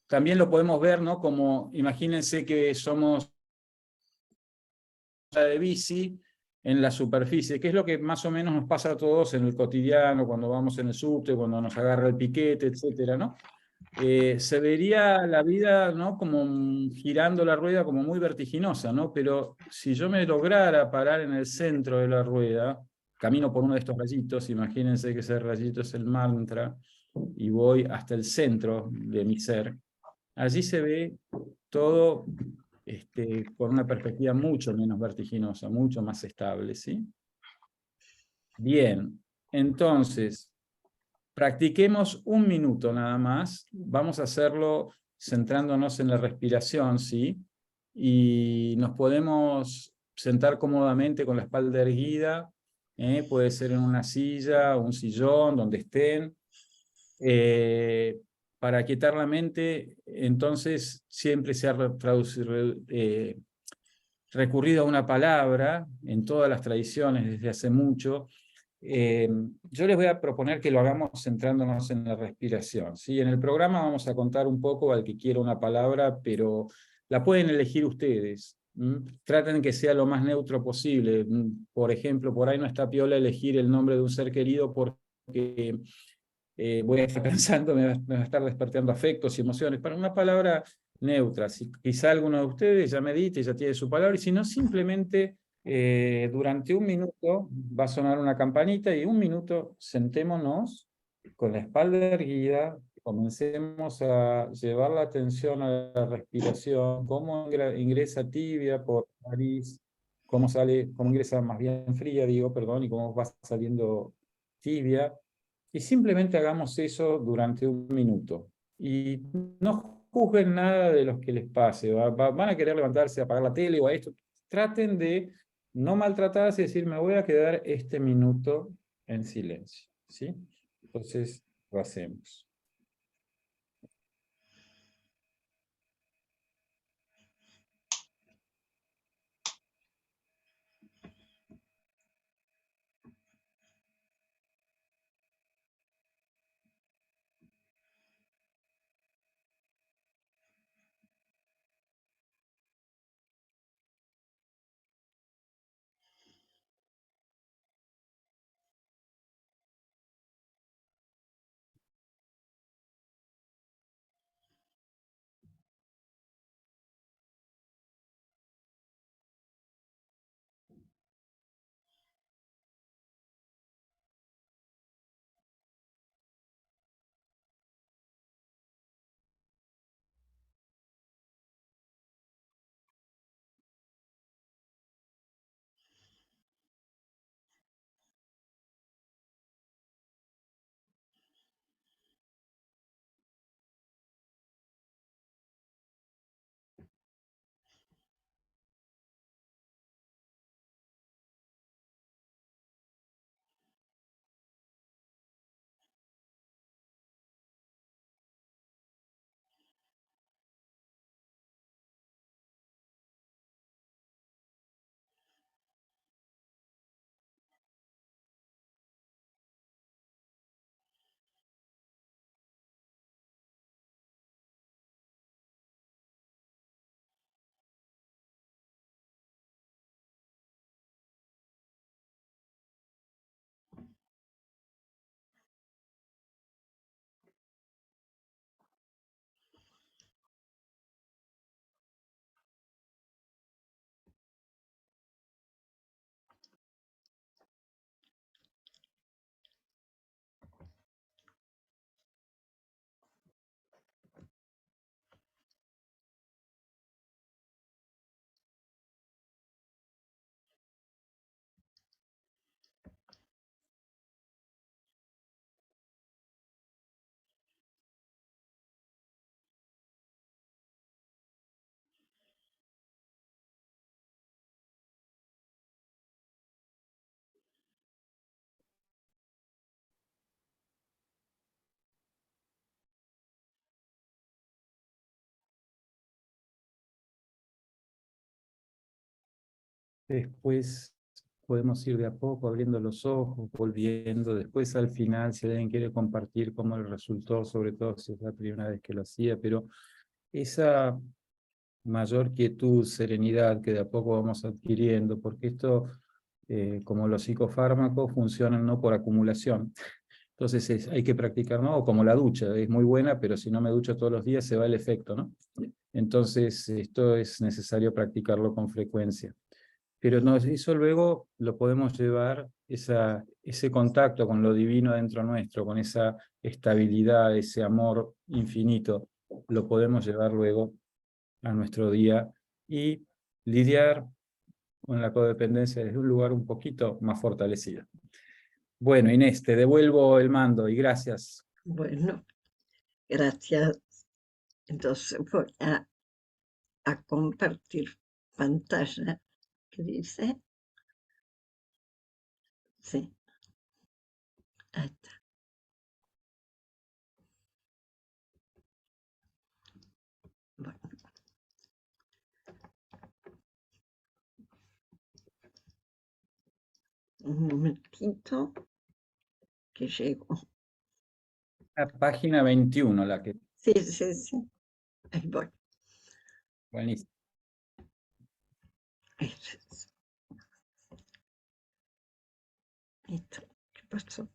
también lo podemos ver, ¿no? Como, imagínense que somos de bici en la superficie, que es lo que más o menos nos pasa a todos en el cotidiano, cuando vamos en el subte, cuando nos agarra el piquete, etcétera, ¿no? Se vería la vida, ¿no?, como girando la rueda como muy vertiginosa, ¿no? Pero si yo me lograra parar en el centro de la rueda, camino por uno de estos rayitos, imagínense que ese rayito es el mantra, y voy hasta el centro de mi ser, allí se ve todo con una perspectiva mucho menos vertiginosa, mucho más estable, ¿sí? Bien, entonces, practiquemos 1 minuto nada más. Vamos a hacerlo centrándonos en la respiración, ¿sí? Y nos podemos sentar cómodamente con la espalda erguida, puede ser en una silla, un sillón, donde estén. Para quietar la mente, entonces siempre se ha recurrido a una palabra en todas las tradiciones desde hace mucho. Yo les voy a proponer que lo hagamos centrándonos en la respiración, ¿sí? En el programa vamos a contar un poco al que quiera una palabra, pero la pueden elegir ustedes. Traten que sea lo más neutro posible. Por ejemplo, por ahí no está piola elegir el nombre de un ser querido porque voy a estar pensando, me va a estar despertando afectos y emociones. Para una palabra neutra, si quizá alguno de ustedes ya medite, ya tiene su palabra, y si no, simplemente durante 1 minuto va a sonar una campanita, y 1 minuto sentémonos con la espalda erguida, comencemos a llevar la atención a la respiración, cómo ingresa tibia por nariz, cómo sale, cómo ingresa más bien fría, digo, perdón, y cómo va saliendo tibia. Y simplemente hagamos eso durante 1 minuto. Y no juzguen nada de los que les pase. Van a querer levantarse, apagar la tele o a esto. Traten de no maltratarse y decir, me voy a quedar este minuto en silencio, ¿sí? Entonces, lo hacemos. Después podemos ir de a poco abriendo los ojos, volviendo. Después al final, si alguien quiere compartir cómo le resultó, sobre todo si es la primera vez que lo hacía, pero esa mayor quietud, serenidad que de a poco vamos adquiriendo, porque esto, como los psicofármacos, funcionan no por acumulación. Entonces hay que practicar, ¿no? O como la ducha, es muy buena, pero si no me ducho todos los días se va el efecto, ¿no? Entonces esto es necesario practicarlo con frecuencia. Pero eso luego lo podemos llevar, ese contacto con lo divino dentro nuestro, con esa estabilidad, ese amor infinito, lo podemos llevar luego a nuestro día y lidiar con la codependencia desde un lugar un poquito más fortalecido. Bueno, Inés, te devuelvo el mando y gracias. Bueno, gracias. Entonces voy a compartir pantalla. ¿Qué dice? Sí. Ahí está. Bueno. Un momentito que llego. La página 21, la que... Sí, sí, sí. Ahí voy. Buenísimo. Listo. ¿Qué pasó?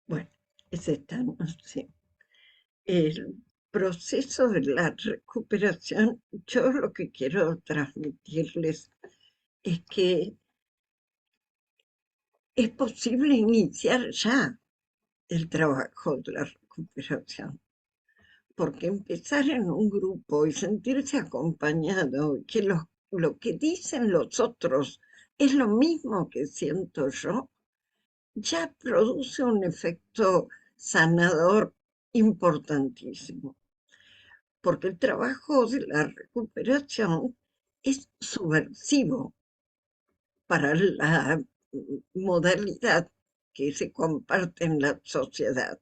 Bueno, ese está, no sé. El proceso de la recuperación, yo lo que quiero transmitirles es que es posible iniciar ya el trabajo de la recuperación, porque empezar en un grupo y sentirse acompañado, que lo que dicen los otros es lo mismo que siento yo, ya produce un efecto sanador importantísimo, porque el trabajo de la recuperación es subversivo para la modalidad que se comparte en la sociedad.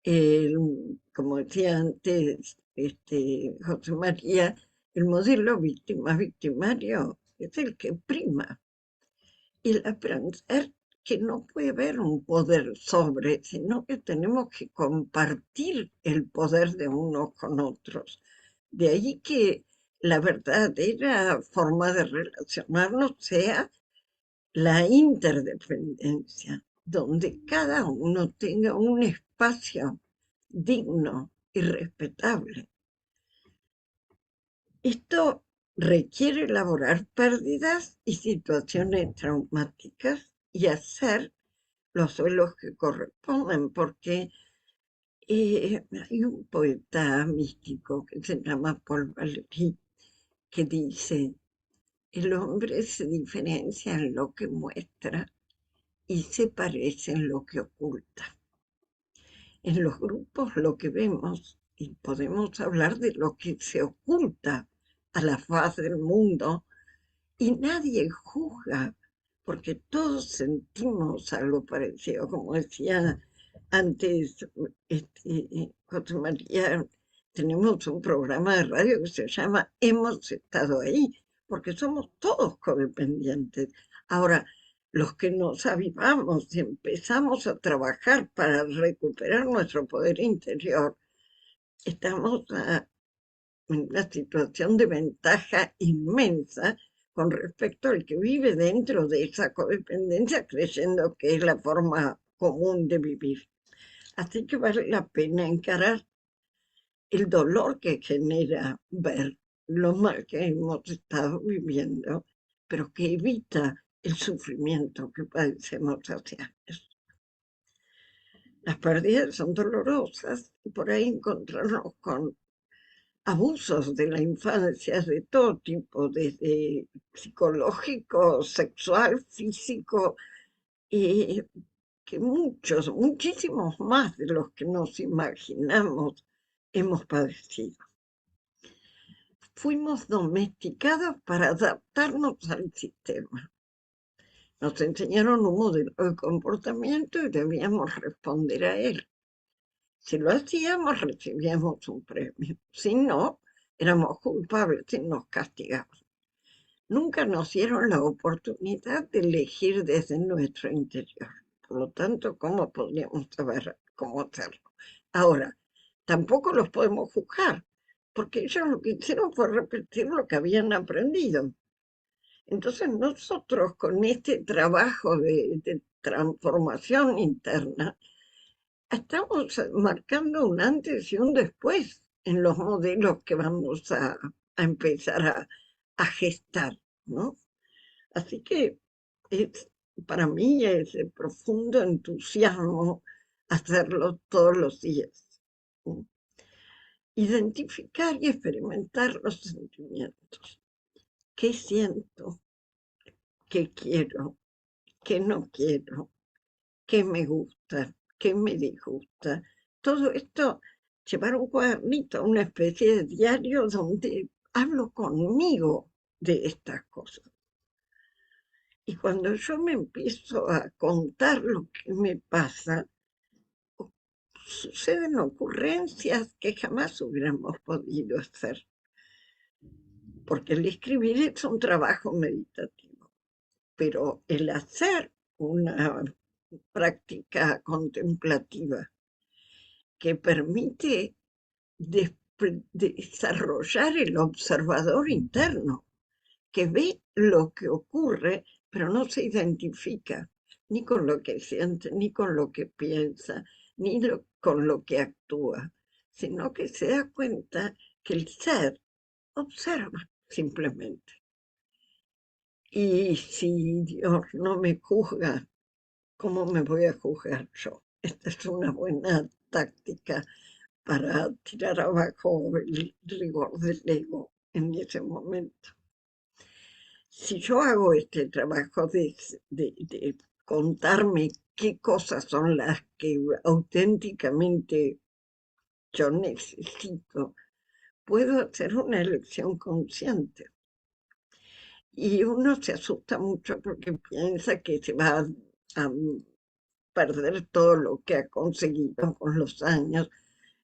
Como decía antes José María, el modelo víctima-victimario es el que prima. Y el aprender que no puede haber un poder sobre, sino que tenemos que compartir el poder de unos con otros. De ahí que la verdadera forma de relacionarnos sea la interdependencia, donde cada uno tenga un espacio digno y respetable. Esto requiere elaborar pérdidas y situaciones traumáticas y hacer los duelos que corresponden, porque hay un poeta místico que se llama Paul Valéry que dice: el hombre se diferencia en lo que muestra y se parece en lo que oculta. En los grupos lo que vemos, y podemos hablar de lo que se oculta a la faz del mundo, y nadie juzga, porque todos sentimos algo parecido, como decía antes José María, tenemos un programa de radio que se llama Hemos estado ahí, porque somos todos codependientes. Ahora, los que nos avivamos y empezamos a trabajar para recuperar nuestro poder interior, estamos en una situación de ventaja inmensa con respecto al que vive dentro de esa codependencia creyendo que es la forma común de vivir. Así que vale la pena encarar el dolor que genera ver lo mal que hemos estado viviendo, pero que evita el sufrimiento que padecemos hace años. Las pérdidas son dolorosas y por ahí encontrarnos con abusos de la infancia de todo tipo, desde psicológico, sexual, físico, que muchísimos más de los que nos imaginamos hemos padecido. Fuimos domesticados para adaptarnos al sistema. Nos enseñaron un modelo de comportamiento y debíamos responder a él. Si lo hacíamos, recibíamos un premio. Si no, éramos culpables y nos castigaban. Nunca nos dieron la oportunidad de elegir desde nuestro interior. Por lo tanto, ¿cómo podríamos saber cómo hacerlo? Ahora, tampoco los podemos juzgar, porque ellos lo que hicieron fue repetir lo que habían aprendido. Entonces nosotros con este trabajo de transformación interna, estamos marcando un antes y un después en los modelos que vamos a empezar a gestar, ¿no? Así que para mí es de profundo entusiasmo hacerlo todos los días. ¿No? Identificar y experimentar los sentimientos. ¿Qué siento? ¿Qué quiero? ¿Qué no quiero? ¿Qué me gusta? ¿Qué me disgusta? Todo esto, llevar un cuadernito, una especie de diario donde hablo conmigo de estas cosas. Y cuando yo me empiezo a contar lo que me pasa, suceden ocurrencias que jamás hubiéramos podido hacer. Porque el escribir es un trabajo meditativo, pero el hacer una práctica contemplativa que permite desarrollar el observador interno, que ve lo que ocurre, pero no se identifica ni con lo que siente, ni con lo que piensa, ni con lo que actúa, sino que se da cuenta que el ser observa simplemente. Y si Dios no me juzga, ¿cómo me voy a juzgar yo? Esta es una buena táctica para tirar abajo el rigor del ego en ese momento. Si yo hago este trabajo de contarme qué cosas son las que auténticamente yo necesito, puedo hacer una elección consciente. Y uno se asusta mucho porque piensa que se va a perder todo lo que ha conseguido con los años.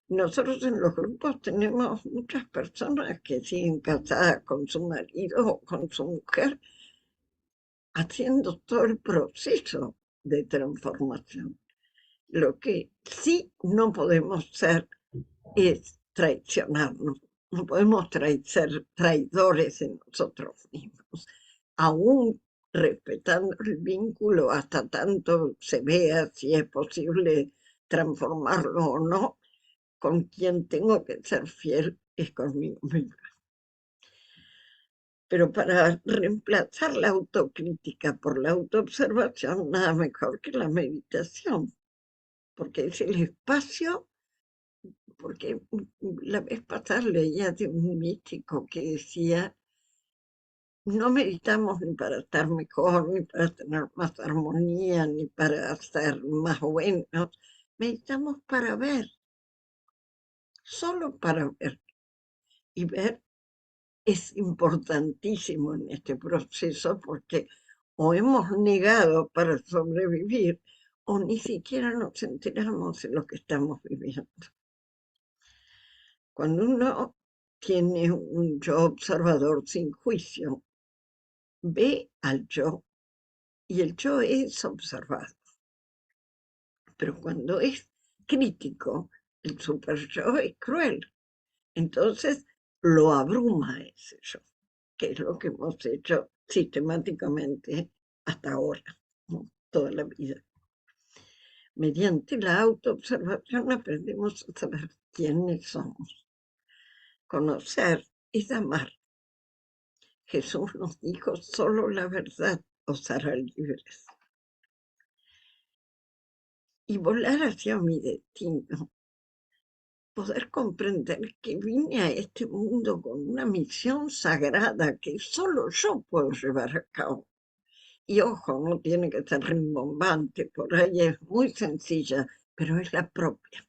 Nosotros en los grupos tenemos muchas personas que siguen casadas con su marido o con su mujer, haciendo todo el proceso de transformación. Lo que sí no podemos ser es traicionarnos. No podemos ser traidores de nosotros mismos, aún respetando el vínculo hasta tanto se vea si es posible transformarlo o no. Con quien tengo que ser fiel es conmigo misma. Pero para reemplazar la autocrítica por la autoobservación, nada mejor que la meditación, porque es el espacio, porque la vez pasada leía de un místico que decía, no meditamos ni para estar mejor, ni para tener más armonía, ni para ser más buenos, meditamos para ver, solo para ver. Y ver es importantísimo en este proceso porque o hemos negado para sobrevivir o ni siquiera nos enteramos de lo que estamos viviendo. Cuando uno tiene un yo observador sin juicio, ve al yo y el yo es observado. Pero cuando es crítico, el super yo es cruel. Entonces lo abruma ese yo, que es lo que hemos hecho sistemáticamente hasta ahora, ¿no? Toda la vida. Mediante la autoobservación aprendemos a saber quiénes somos. Conocer es amar. Jesús nos dijo, solo la verdad os hará libres. Y volar hacia mi destino. Poder comprender que vine a este mundo con una misión sagrada que solo yo puedo llevar a cabo. Y ojo, no tiene que ser rimbombante, por ahí es muy sencilla, pero es la propia.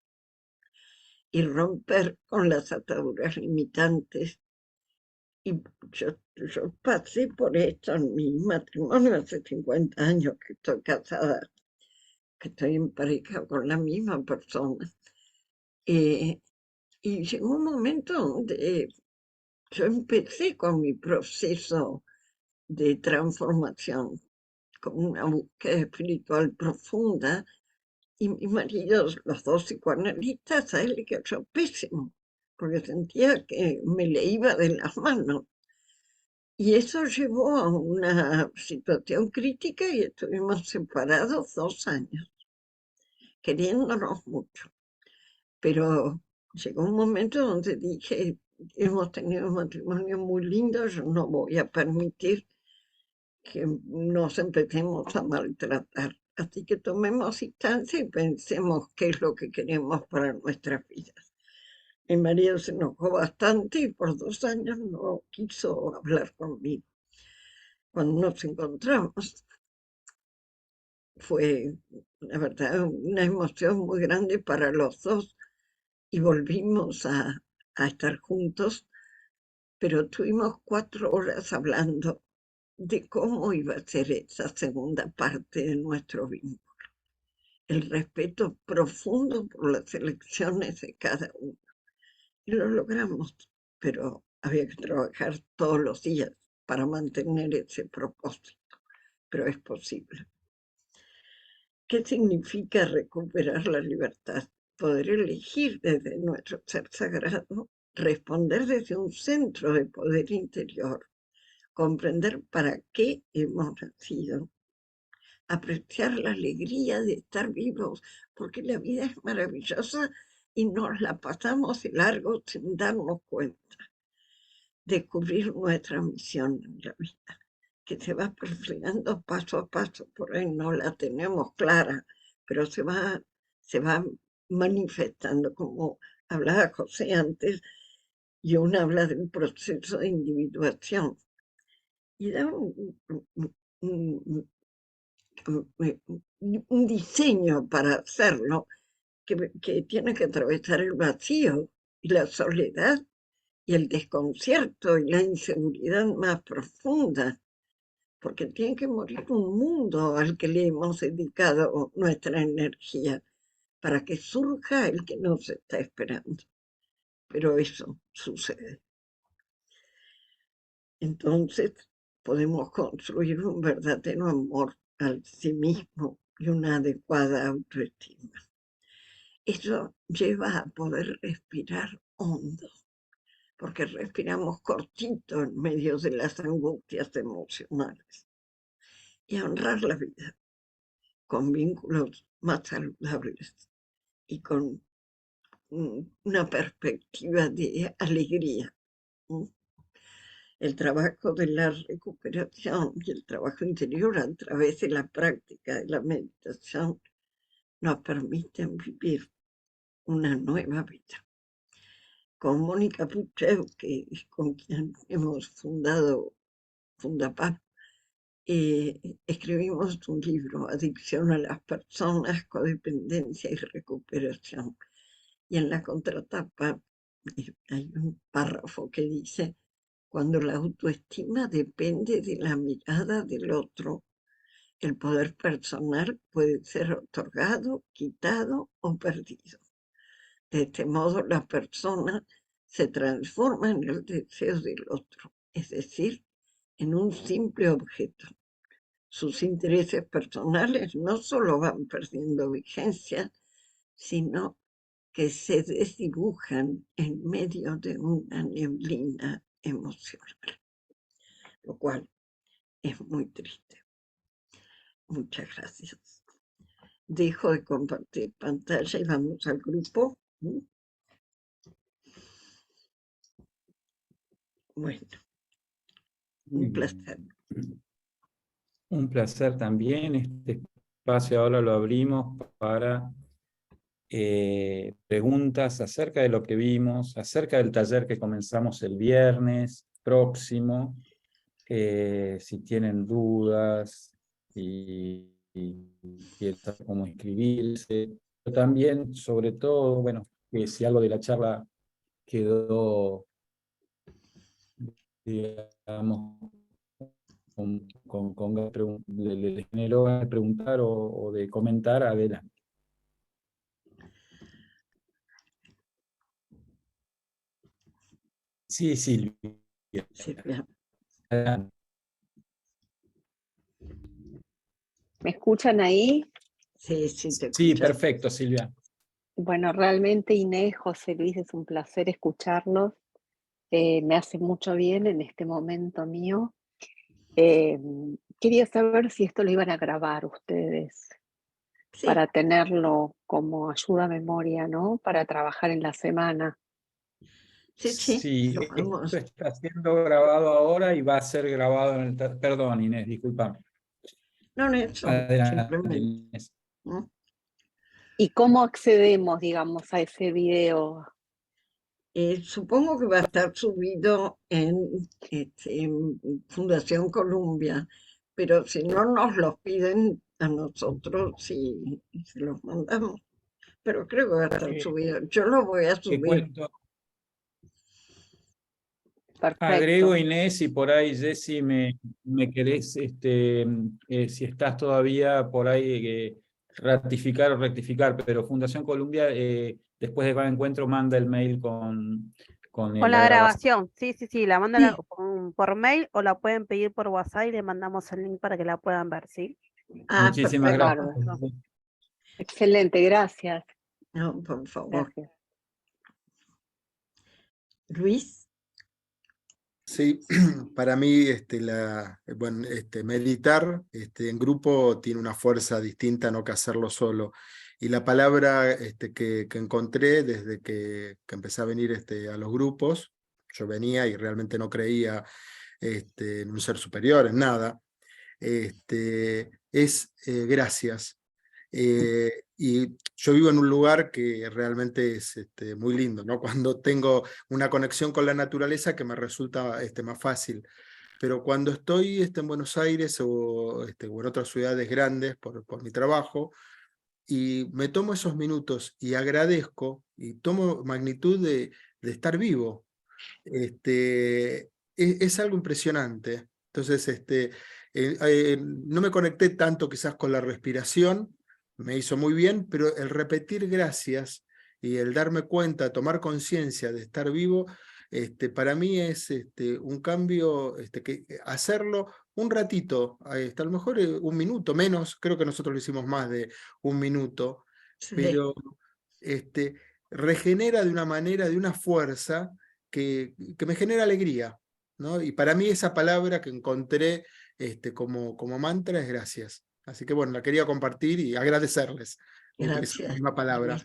Y romper con las ataduras limitantes Y yo pasé por esto en mi matrimonio hace 50 años que estoy casada, que estoy en pareja con la misma persona. Y llegó un momento donde yo empecé con mi proceso de transformación, con una búsqueda espiritual profunda, y mi marido, los dos psicoanalistas, a él le cayó pésimo, porque sentía que me le iba de las manos. Y eso llevó a una situación crítica y estuvimos separados 2 años, queriéndonos mucho. Pero llegó un momento donde dije, hemos tenido un matrimonio muy lindo, yo no voy a permitir que nos empecemos a maltratar. Así que tomemos instancia y pensemos qué es lo que queremos para nuestras vidas. Mi marido se enojó bastante y por 2 años no quiso hablar conmigo. Cuando nos encontramos, fue, la verdad, una emoción muy grande para los dos y volvimos a estar juntos, pero tuvimos 4 horas hablando de cómo iba a ser esa segunda parte de nuestro vínculo. El respeto profundo por las elecciones de cada uno. Y lo logramos, pero había que trabajar todos los días para mantener ese propósito, pero es posible. ¿Qué significa recuperar la libertad? Poder elegir desde nuestro ser sagrado, responder desde un centro de poder interior, comprender para qué hemos nacido, apreciar la alegría de estar vivos, porque la vida es maravillosa y nos la pasamos de largo sin darnos cuenta. Descubrir nuestra misión en la vida, que se va perfilando paso a paso, por ahí no la tenemos clara, pero se va manifestando, como hablaba José antes, y uno habla de un proceso de individuación. Y da un diseño para hacerlo, que tiene que atravesar el vacío y la soledad y el desconcierto y la inseguridad más profunda, porque tiene que morir un mundo al que le hemos dedicado nuestra energía para que surja el que nos está esperando. Pero eso sucede. Entonces podemos construir un verdadero amor al sí mismo y una adecuada autoestima. Eso lleva a poder respirar hondo, porque respiramos cortito en medio de las angustias emocionales. Y a honrar la vida con vínculos más saludables y con una perspectiva de alegría. El trabajo de la recuperación y el trabajo interior a través de la práctica de la meditación nos permiten vivir una nueva vida. Con Mónica Puchev, que es con quien hemos fundado Fundapaz, escribimos un libro, Adicción a las personas, codependencia y recuperación. Y en la contratapa hay un párrafo que dice: cuando la autoestima depende de la mirada del otro, el poder personal puede ser otorgado, quitado o perdido. De este modo, la persona se transforma en el deseo del otro, es decir, en un simple objeto. Sus intereses personales no solo van perdiendo vigencia, sino que se desdibujan en medio de una neblina emocional, lo cual es muy triste. Muchas gracias. Dejo de compartir pantalla y vamos al grupo. Bueno, un placer. Un placer también. Este espacio ahora lo abrimos para preguntas acerca de lo que vimos, acerca del taller que comenzamos el viernes próximo, si tienen dudas, y quieren saber cómo inscribirse. Pero también, sobre todo, bueno, si algo de la charla quedó digamos, le generó de preguntar o de comentar, adelante. Sí, Silvia. Silvia. Adelante. ¿Me escuchan ahí? Sí, sí, te Sí, escuchas. perfecto, Silvia. Bueno, realmente Inés, José Luis, es un placer escucharlos. Me hace mucho bien en este momento mío. Quería saber si esto lo iban a grabar ustedes Sí, para tenerlo como ayuda a memoria, ¿no? Para trabajar en la semana. sí, Sí, lo esto podemos. está siendo grabado ahora y va a ser grabado en el... Perdón, Inés, disculpame. No, no, eso, Adelante, simplemente. Inés. ¿Mm? ¿Y cómo accedemos, digamos, a ese video? Supongo que va a estar subido en Fundación Columbia, pero si no nos los piden a nosotros, sí, se los mandamos. Pero creo que va a estar subido. Yo lo voy a Te subir. cuento. Perfecto. Agrego, Inés, y por ahí, Jessy, me querés, si estás todavía por ahí, ratificar o rectificar, pero Fundación Columbia, después de cada encuentro, manda el mail con Con la la grabación. grabación, sí, la mandan por mail o la pueden pedir por WhatsApp y le mandamos el link para que la puedan ver, ¿sí? Muchísimas perfecto. gracias. Bárbaro. Excelente, gracias. No, por favor. Gracias. Luis, Sí, para mí meditar en grupo tiene una fuerza distinta, no que hacerlo solo. Y la palabra que encontré desde que empecé a venir a los grupos, yo venía y realmente no creía en un ser superior, en nada, es gracias. Y yo vivo en un lugar que realmente es muy lindo, ¿no? Cuando tengo una conexión con la naturaleza que me resulta más fácil. Pero cuando estoy en Buenos Aires o en otras ciudades grandes por mi trabajo, y me tomo esos minutos y agradezco y tomo magnitud de estar vivo, es algo impresionante. Entonces, no me conecté tanto quizás con la respiración, me hizo muy bien, pero el repetir gracias y el darme cuenta, tomar conciencia de estar vivo, para mí es un cambio, que hacerlo un ratito, a lo mejor un minuto menos, creo que nosotros lo hicimos más de un minuto, sí, pero regenera de una manera, de una fuerza que me genera alegría, ¿no? Y para mí esa palabra que encontré como mantra es gracias. Así que bueno, la quería compartir y agradecerles por utilizar la gracias. misma palabra.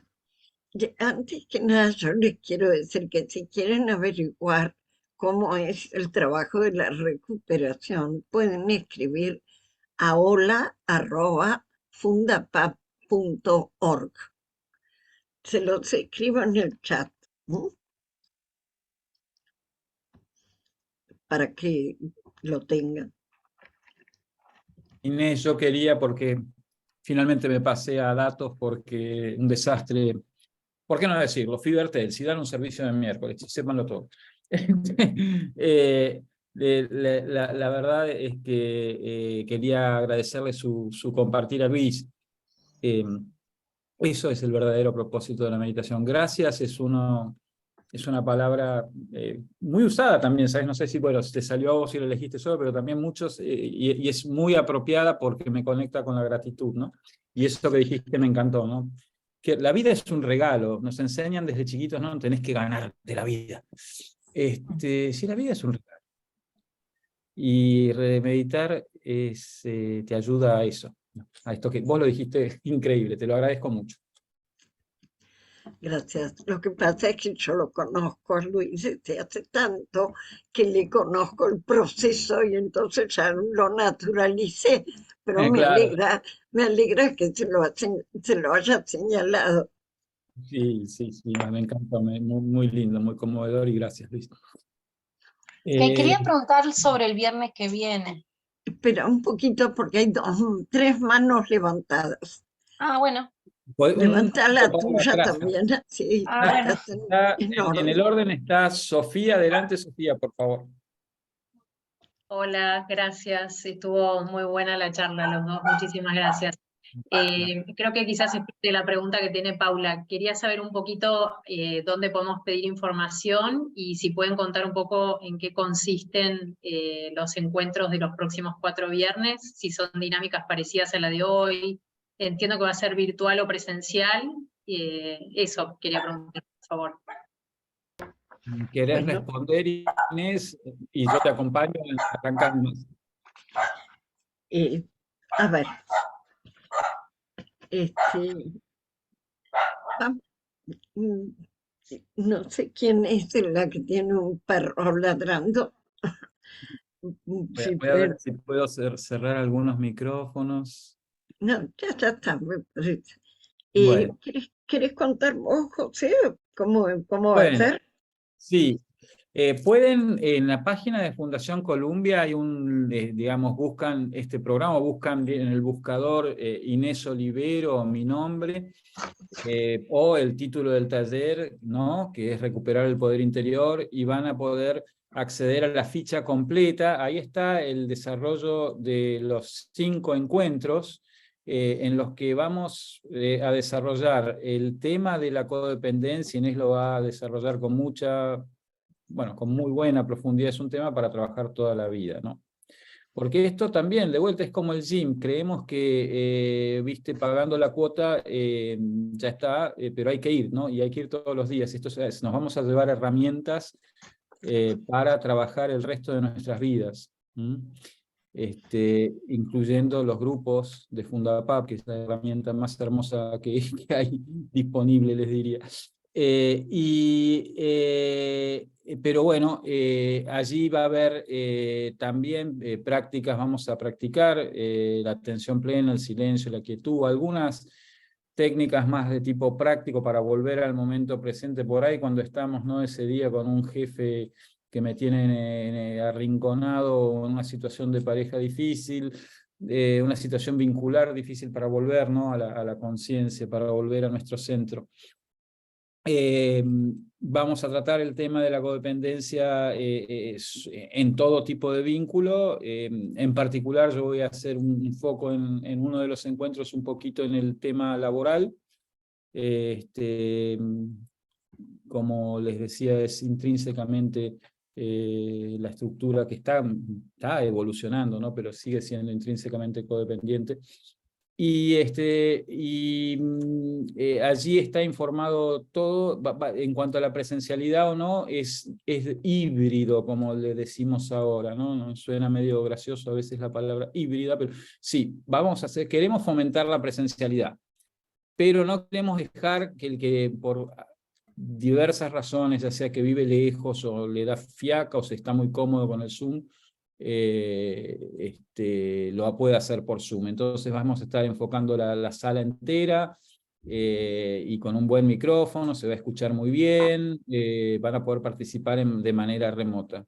Antes que nada, yo les quiero decir que si quieren averiguar cómo es el trabajo de la recuperación, pueden escribir a hola@fundapap.org. Se los escribo en el chat, ¿no? Para que lo tengan. Inés, yo quería, porque finalmente me pasé a datos, porque un desastre, ¿por qué no decirlo? Fibertel, si dan un servicio de miércoles, sépanlo todo. La verdad es que quería agradecerle su compartir a Luis. Eso es el verdadero propósito de la meditación. Gracias es una palabra muy usada también, ¿sabes? No sé si, bueno, si te salió a vos y lo elegiste solo, pero también muchos, y es muy apropiada porque me conecta con la gratitud, ¿no? Y eso que dijiste me encantó, ¿no? Que la vida es un regalo, nos enseñan desde chiquitos, ¿no? Tenés que ganar de la vida. Si la vida es un regalo. Y meditar te ayuda a eso, ¿no? A esto que vos lo dijiste, increíble, te lo agradezco mucho. Gracias. Lo que pasa es que yo lo conozco a Luis desde hace tanto que le conozco el proceso y entonces ya lo naturalicé, pero Claro. me alegra que se lo haya señalado. Sí, me encanta, muy lindo, muy conmovedor y gracias, Luis. Que quería preguntar sobre el viernes que viene. Espera un poquito porque hay 3 manos levantadas. Ah, bueno. Levanta la Para tuya atrás. también. Sí, Ah, bueno. estás en En el orden. orden está Sofía, adelante Sofía, por favor. Hola, gracias. Estuvo muy buena la charla, los dos. Muchísimas gracias. Creo que quizás explique la pregunta que tiene Paula. Quería saber un poquito dónde podemos pedir información y si pueden contar un poco en qué consisten los encuentros de los próximos 4 viernes, si son dinámicas parecidas a la de hoy. Entiendo que va a ser virtual o presencial. Eso quería preguntar, por favor. ¿Querés Bueno. responder, Inés? Y yo te acompaño en arrancar. A ver, no sé quién es la que tiene un perro ladrando. Voy a ver si puedo cerrar algunos micrófonos. No, ya está, me parece. Bueno. ¿Querés contar vos, José, cómo va a Bueno, ser? sí. Pueden, en la página de Fundación Columbia hay digamos, buscan este programa, buscan en el buscador Inés Olivero, mi nombre, o el título del taller, ¿no? Que es Recuperar el Poder Interior, y van a poder acceder a la ficha completa. Ahí está el desarrollo de los 5 encuentros, en los que vamos a desarrollar el tema de la codependencia. Inés lo va a desarrollar con con muy buena profundidad. Es un tema para trabajar toda la vida, ¿no? Porque esto también, de vuelta, es como el gym. Creemos que, viste, pagando la cuota ya está, pero hay que ir, ¿no? Y hay que ir todos los días. Esto es, nos vamos a llevar herramientas para trabajar el resto de nuestras vidas, incluyendo los grupos de Fundapap, que es la herramienta más hermosa que hay disponible, les diría. Pero bueno, allí va a haber también prácticas. Vamos a practicar la atención plena, el silencio, la quietud, algunas técnicas más de tipo práctico para volver al momento presente por ahí cuando estamos, ¿no? Ese día con un jefe que me tiene arrinconado, en una situación de pareja difícil, una situación vincular difícil, para volver, ¿no? a la conciencia, para volver a nuestro centro. Vamos a tratar el tema de la codependencia en todo tipo de vínculo. En particular, yo voy a hacer un foco en uno de los encuentros un poquito en el tema laboral. Como les decía, es intrínsecamente la estructura que está evolucionando, ¿no? Pero sigue siendo intrínsecamente codependiente. Y allí está informado todo. En cuanto a la presencialidad o no, es híbrido, como le decimos ahora, ¿no? Nos suena medio gracioso a veces la palabra híbrida, pero sí, queremos fomentar la presencialidad, pero no queremos dejar que el que por diversas razones, ya sea que vive lejos o le da fiaca o se está muy cómodo con el Zoom, lo puede hacer por Zoom. Entonces vamos a estar enfocando la sala entera y con un buen micrófono, se va a escuchar muy bien, van a poder participar de manera remota.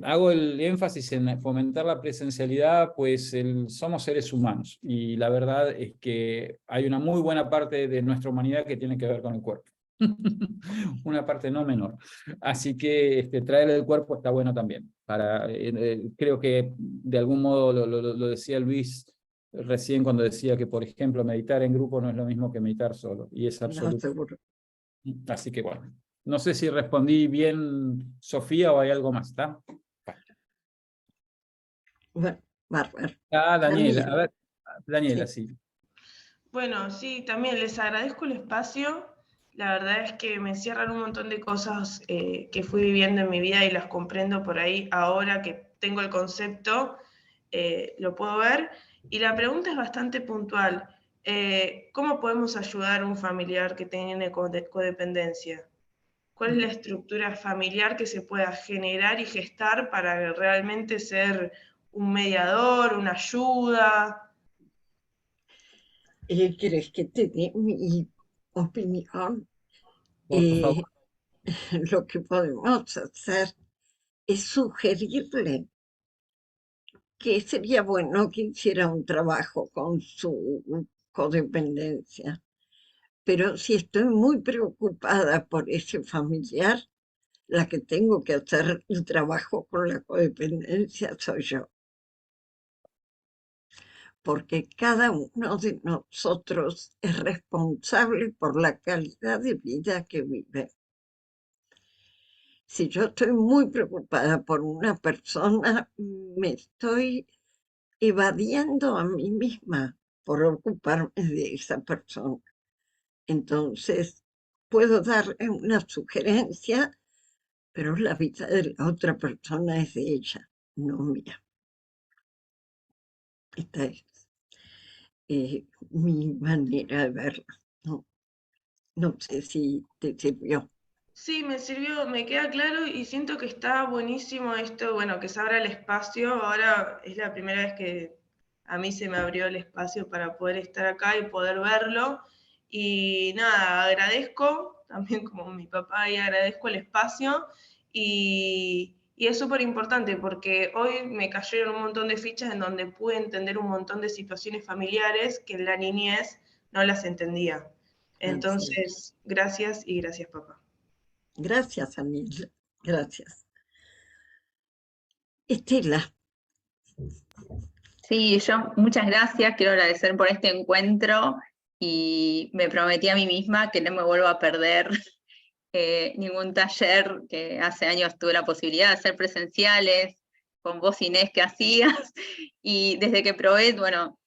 Hago el énfasis en fomentar la presencialidad, pues somos seres humanos y la verdad es que hay una muy buena parte de nuestra humanidad que tiene que ver con el cuerpo. Una parte no menor. Así que traer el cuerpo está bueno también. Creo que de algún modo lo decía Luis recién cuando decía que, por ejemplo, meditar en grupo no es lo mismo que meditar solo. Y es absoluto. No, seguro. Así que bueno. No sé si respondí bien, Sofía, o hay algo más, ¿está? Bueno, bárbaro. Daniela, a ver, Daniela, sí. Bueno, sí, también les agradezco el espacio. La verdad es que me cierran un montón de cosas que fui viviendo en mi vida y las comprendo por ahí ahora que tengo el concepto, lo puedo ver. Y la pregunta es bastante puntual. ¿Cómo podemos ayudar a un familiar que tiene codependencia? ¿Cuál es la estructura familiar que se pueda generar y gestar para realmente ser un mediador, una ayuda? ¿Quieres que te dé mi opinión? Por favor. Lo que podemos hacer es sugerirle que sería bueno que hiciera un trabajo con su codependencia. Pero si estoy muy preocupada por ese familiar, La que tengo que hacer el trabajo con la codependencia soy yo. Porque cada uno de nosotros es responsable por la calidad de vida que vive. Si yo estoy muy preocupada por una persona, me estoy evadiendo a mí misma por ocuparme de esa persona. Entonces, puedo darle una sugerencia, pero la vida de la otra persona es de ella, no mía. Esta es mi manera de verla. No sé si te sirvió. Sí, me sirvió, me queda claro y siento que está buenísimo esto, bueno, que se abra el espacio. Ahora es la primera vez que a mí se me abrió el espacio para poder estar acá y poder verlo. Y nada, agradezco, también como mi papá, y agradezco el espacio. Y es súper importante porque hoy me cayeron un montón de fichas en donde pude entender un montón de situaciones familiares que en la niñez no las entendía. Entonces, gracias y gracias, papá. Gracias, Anil. Gracias. Estela. Sí, yo muchas gracias, quiero agradecer por este encuentro y me prometí a mí misma que no me vuelvo a perder ningún taller, que hace años tuve la posibilidad de hacer presenciales con vos, Inés, que hacías, y desde que probé, bueno,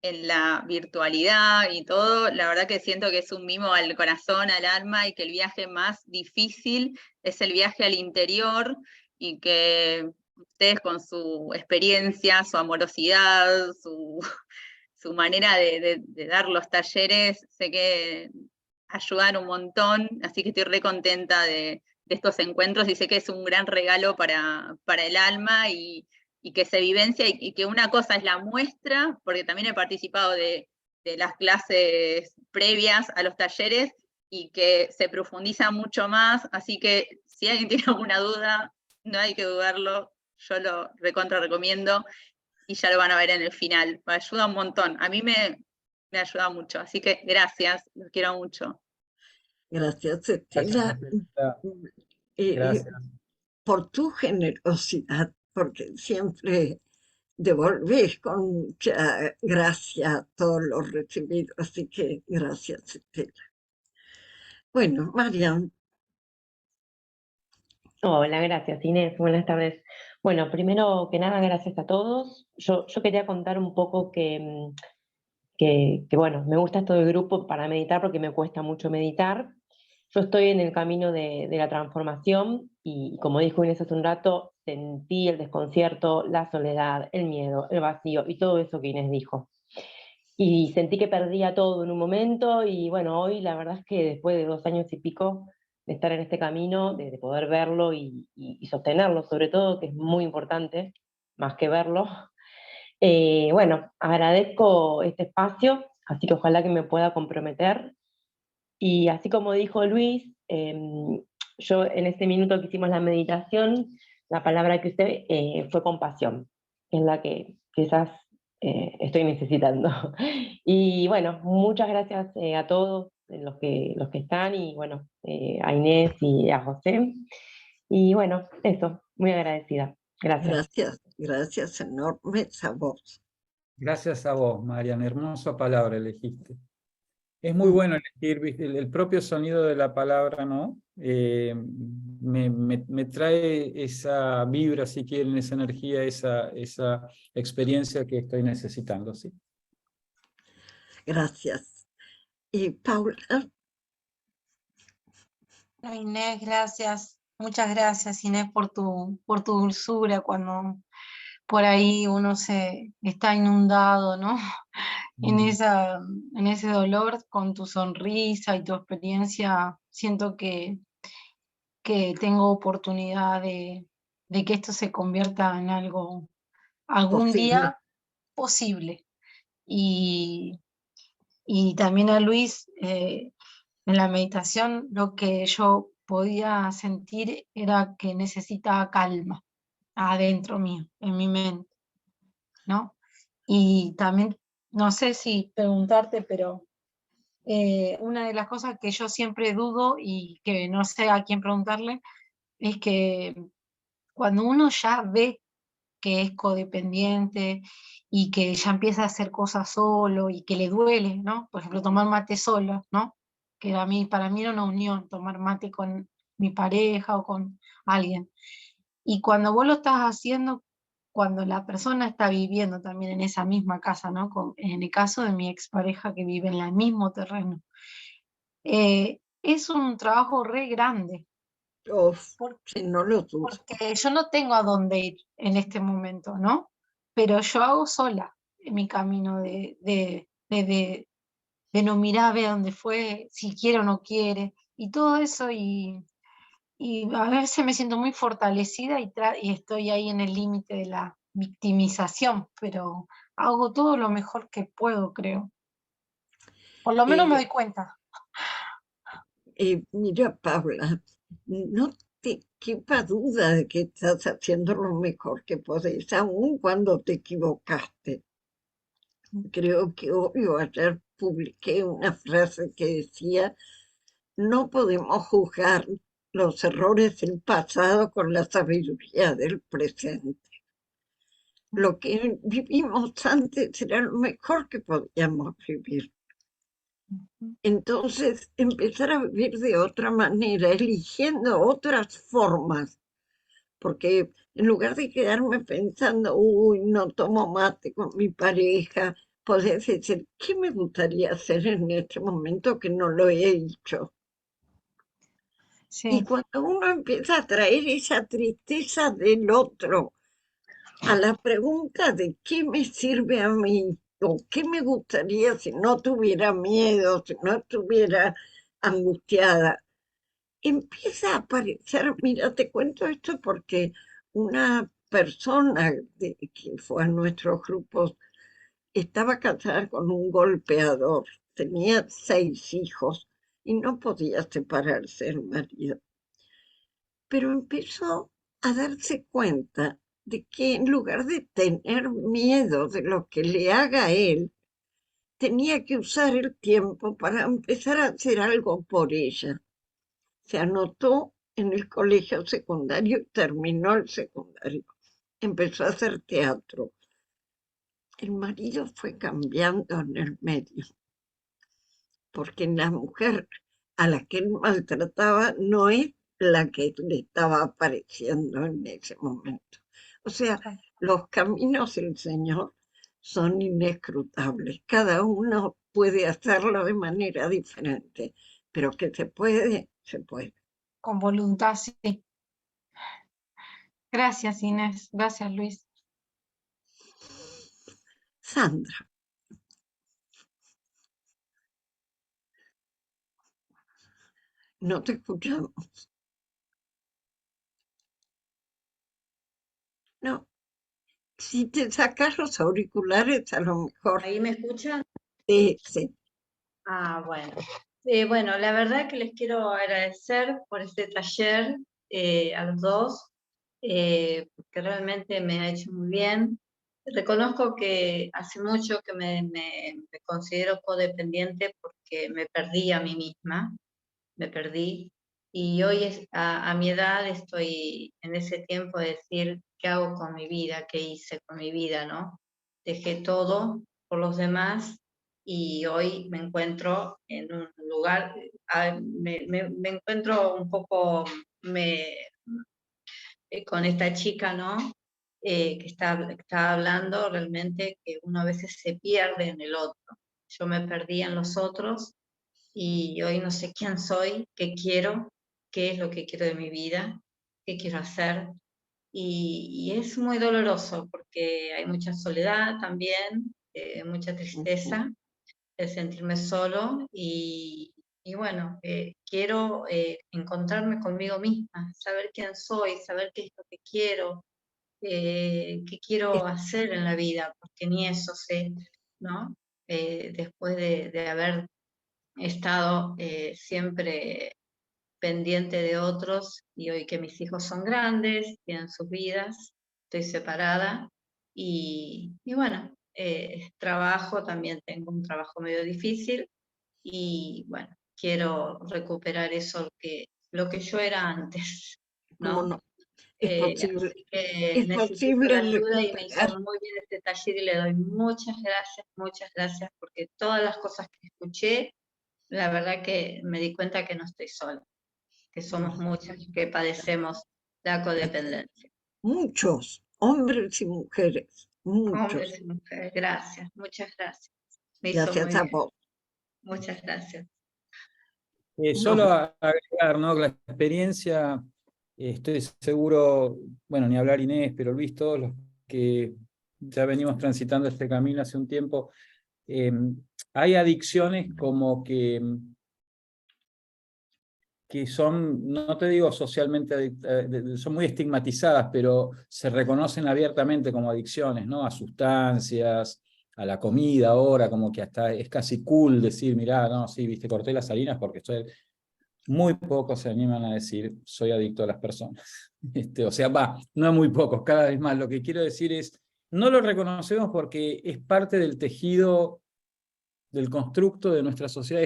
en la virtualidad y todo, la verdad que siento que es un mimo al corazón, al alma, y que el viaje más difícil es el viaje al interior, y que ustedes con su experiencia, su amorosidad, su manera de dar los talleres, sé que ayudan un montón, así que estoy re contenta de estos encuentros y sé que es un gran regalo para el alma y que se vivencia y que una cosa es la muestra, porque también he participado de las clases previas a los talleres y que se profundiza mucho más, así que si alguien tiene alguna duda, no hay que dudarlo, yo lo recontra recomiendo y ya lo van a ver en el final, me ayuda un montón, a mí me ayuda mucho, así que gracias, los quiero mucho. Gracias, Estela. Gracias. Por tu generosidad, porque siempre devolvés con mucha gracia todo lo recibido, así que gracias, Estela. Bueno, Marian. Hola, gracias Inés, buenas tardes. Bueno, primero que nada, gracias a todos. Yo quería contar un poco que bueno, me gusta esto del grupo para meditar porque me cuesta mucho meditar. Yo estoy en el camino de la transformación y como dijo Inés hace un rato, sentí el desconcierto, la soledad, el miedo, el vacío y todo eso que Inés dijo. Y sentí que perdía todo en un momento y bueno, hoy la verdad es que después de 2 años y pico de estar en este camino, de poder verlo y sostenerlo sobre todo, que es muy importante, más que verlo. Bueno, agradezco este espacio, así que ojalá que me pueda comprometer. Y así como dijo Luis, yo en este minuto que hicimos la meditación, la palabra que usé fue compasión, que es la que quizás estoy necesitando. Y bueno, muchas gracias a todos los que están, y bueno, a Inés y a José. Y bueno, eso, muy agradecida. Gracias. Gracias enormes a vos. Gracias a vos, Marian, hermosa palabra elegiste. Es muy bueno elegir, ¿viste? El propio sonido de la palabra, ¿no? Me trae esa vibra, si quieren, esa energía, esa experiencia que estoy necesitando, ¿sí? Gracias. ¿Y Paula? Inés, gracias. Muchas gracias, Inés, por tu dulzura cuando por ahí uno se está inundado, ¿no? En ese dolor, con tu sonrisa y tu experiencia, siento que tengo oportunidad de que esto se convierta en algo algún día posible. Y también a Luis, en la meditación, lo que yo podía sentir era que necesitaba calma adentro mío, en mi mente, ¿no? Y también, no sé si preguntarte, pero una de las cosas que yo siempre dudo y que no sé a quién preguntarle es que cuando uno ya ve que es codependiente y que ya empieza a hacer cosas solo y que le duele, ¿no? Por ejemplo, tomar mate solo, ¿no? Que para mí era una unión, tomar mate con mi pareja o con alguien. Y cuando vos lo estás haciendo, cuando la persona está viviendo también en esa misma casa, ¿no? En el caso de mi expareja que vive en el mismo terreno, es un trabajo re grande. Si no lo dudo. Porque yo no tengo a dónde ir en este momento, ¿no? Pero yo hago sola mi camino de no mirar a ver dónde fue, si quiere o no quiere, y todo eso, y a veces me siento muy fortalecida y estoy ahí en el límite de la victimización, pero hago todo lo mejor que puedo, creo. Por lo menos me doy cuenta. Mira, Paula, no te quepa duda de que estás haciendo lo mejor que podés, aun cuando te equivocaste. Creo que obvio, ayer publiqué una frase que decía, no podemos juzgar los errores del pasado con la sabiduría del presente. Lo que vivimos antes era lo mejor que podíamos vivir. Entonces, empezar a vivir de otra manera, eligiendo otras formas, porque en lugar de quedarme pensando, uy, no tomo mate con mi pareja, podés decir, ¿qué me gustaría hacer en este momento que no lo he hecho? Sí. Y cuando uno empieza a traer esa tristeza del otro a la pregunta de qué me sirve a mí, o qué me gustaría si no tuviera miedo, si no estuviera angustiada, empieza a aparecer, mira, te cuento esto porque una persona que fue a nuestros grupos estaba casada con un golpeador, tenía 6 hijos y no podía separarse del marido. Pero empezó a darse cuenta de que en lugar de tener miedo de lo que le haga a él, tenía que usar el tiempo para empezar a hacer algo por ella. Se anotó en el colegio secundario y terminó el secundario. Empezó a hacer teatro. El marido fue cambiando en el medio, porque la mujer a la que él maltrataba no es la que le estaba apareciendo en ese momento. O sea, los caminos del Señor son inescrutables. Cada uno puede hacerlo de manera diferente, pero que se puede, se puede. Con voluntad, sí. Gracias, Inés. Gracias, Luis. Sandra. No te escuchamos. No. Si te sacas los auriculares, a lo mejor. ¿Ahí me escuchan? Sí, sí. Ah, bueno. Bueno, la verdad que les quiero agradecer por este taller a los dos, porque realmente me ha hecho muy bien. Reconozco que hace mucho que me considero codependiente porque me perdí a mí misma, me perdí. Y hoy a mi edad estoy en ese tiempo de decir qué hago con mi vida, qué hice con mi vida, ¿no? Dejé todo por los demás y hoy me encuentro en un lugar, me encuentro un poco con esta chica, ¿no? Que está hablando realmente que uno a veces se pierde en el otro. Yo me perdí en los otros y hoy no sé quién soy, qué quiero, qué es lo que quiero de mi vida, qué quiero hacer. Y es muy doloroso porque hay mucha soledad también, mucha tristeza, el sentirme solo y bueno, quiero encontrarme conmigo misma, saber quién soy, saber qué es lo que quiero, qué quiero hacer en la vida, porque ni eso sé, ¿no? Después de haber estado siempre pendiente de otros y hoy que mis hijos son grandes, tienen sus vidas, estoy separada y bueno, trabajo, también tengo un trabajo medio difícil y bueno, quiero recuperar eso, lo que yo era antes. ¿Cómo ¿no? no? Es posible, Así que es necesito posible la ayuda y me hizo recuperar. muy bien este taller y le doy muchas gracias, porque todas las cosas que escuché, la verdad que me di cuenta que no estoy sola, que somos muchas que padecemos la codependencia. Muchos, hombres y mujeres, muchos. Hombres y mujeres, gracias, muchas gracias. Me hizo Gracias muy a bien. vos. Muchas gracias. Solo agregar, ¿no? La experiencia, estoy seguro, bueno, ni hablar Inés, pero Luis, todos los que ya venimos transitando este camino hace un tiempo, hay adicciones como que son, no te digo socialmente, son muy estigmatizadas, pero se reconocen abiertamente como adicciones, ¿no? A sustancias, a la comida ahora, como que hasta es casi cool decir, mirá, no, sí, viste, corté las harinas porque estoy... Muy pocos se animan a decir, soy adicto a las personas. O sea, no muy pocos, cada vez más. Lo que quiero decir es, no lo reconocemos porque es parte del tejido, del constructo de nuestra sociedad,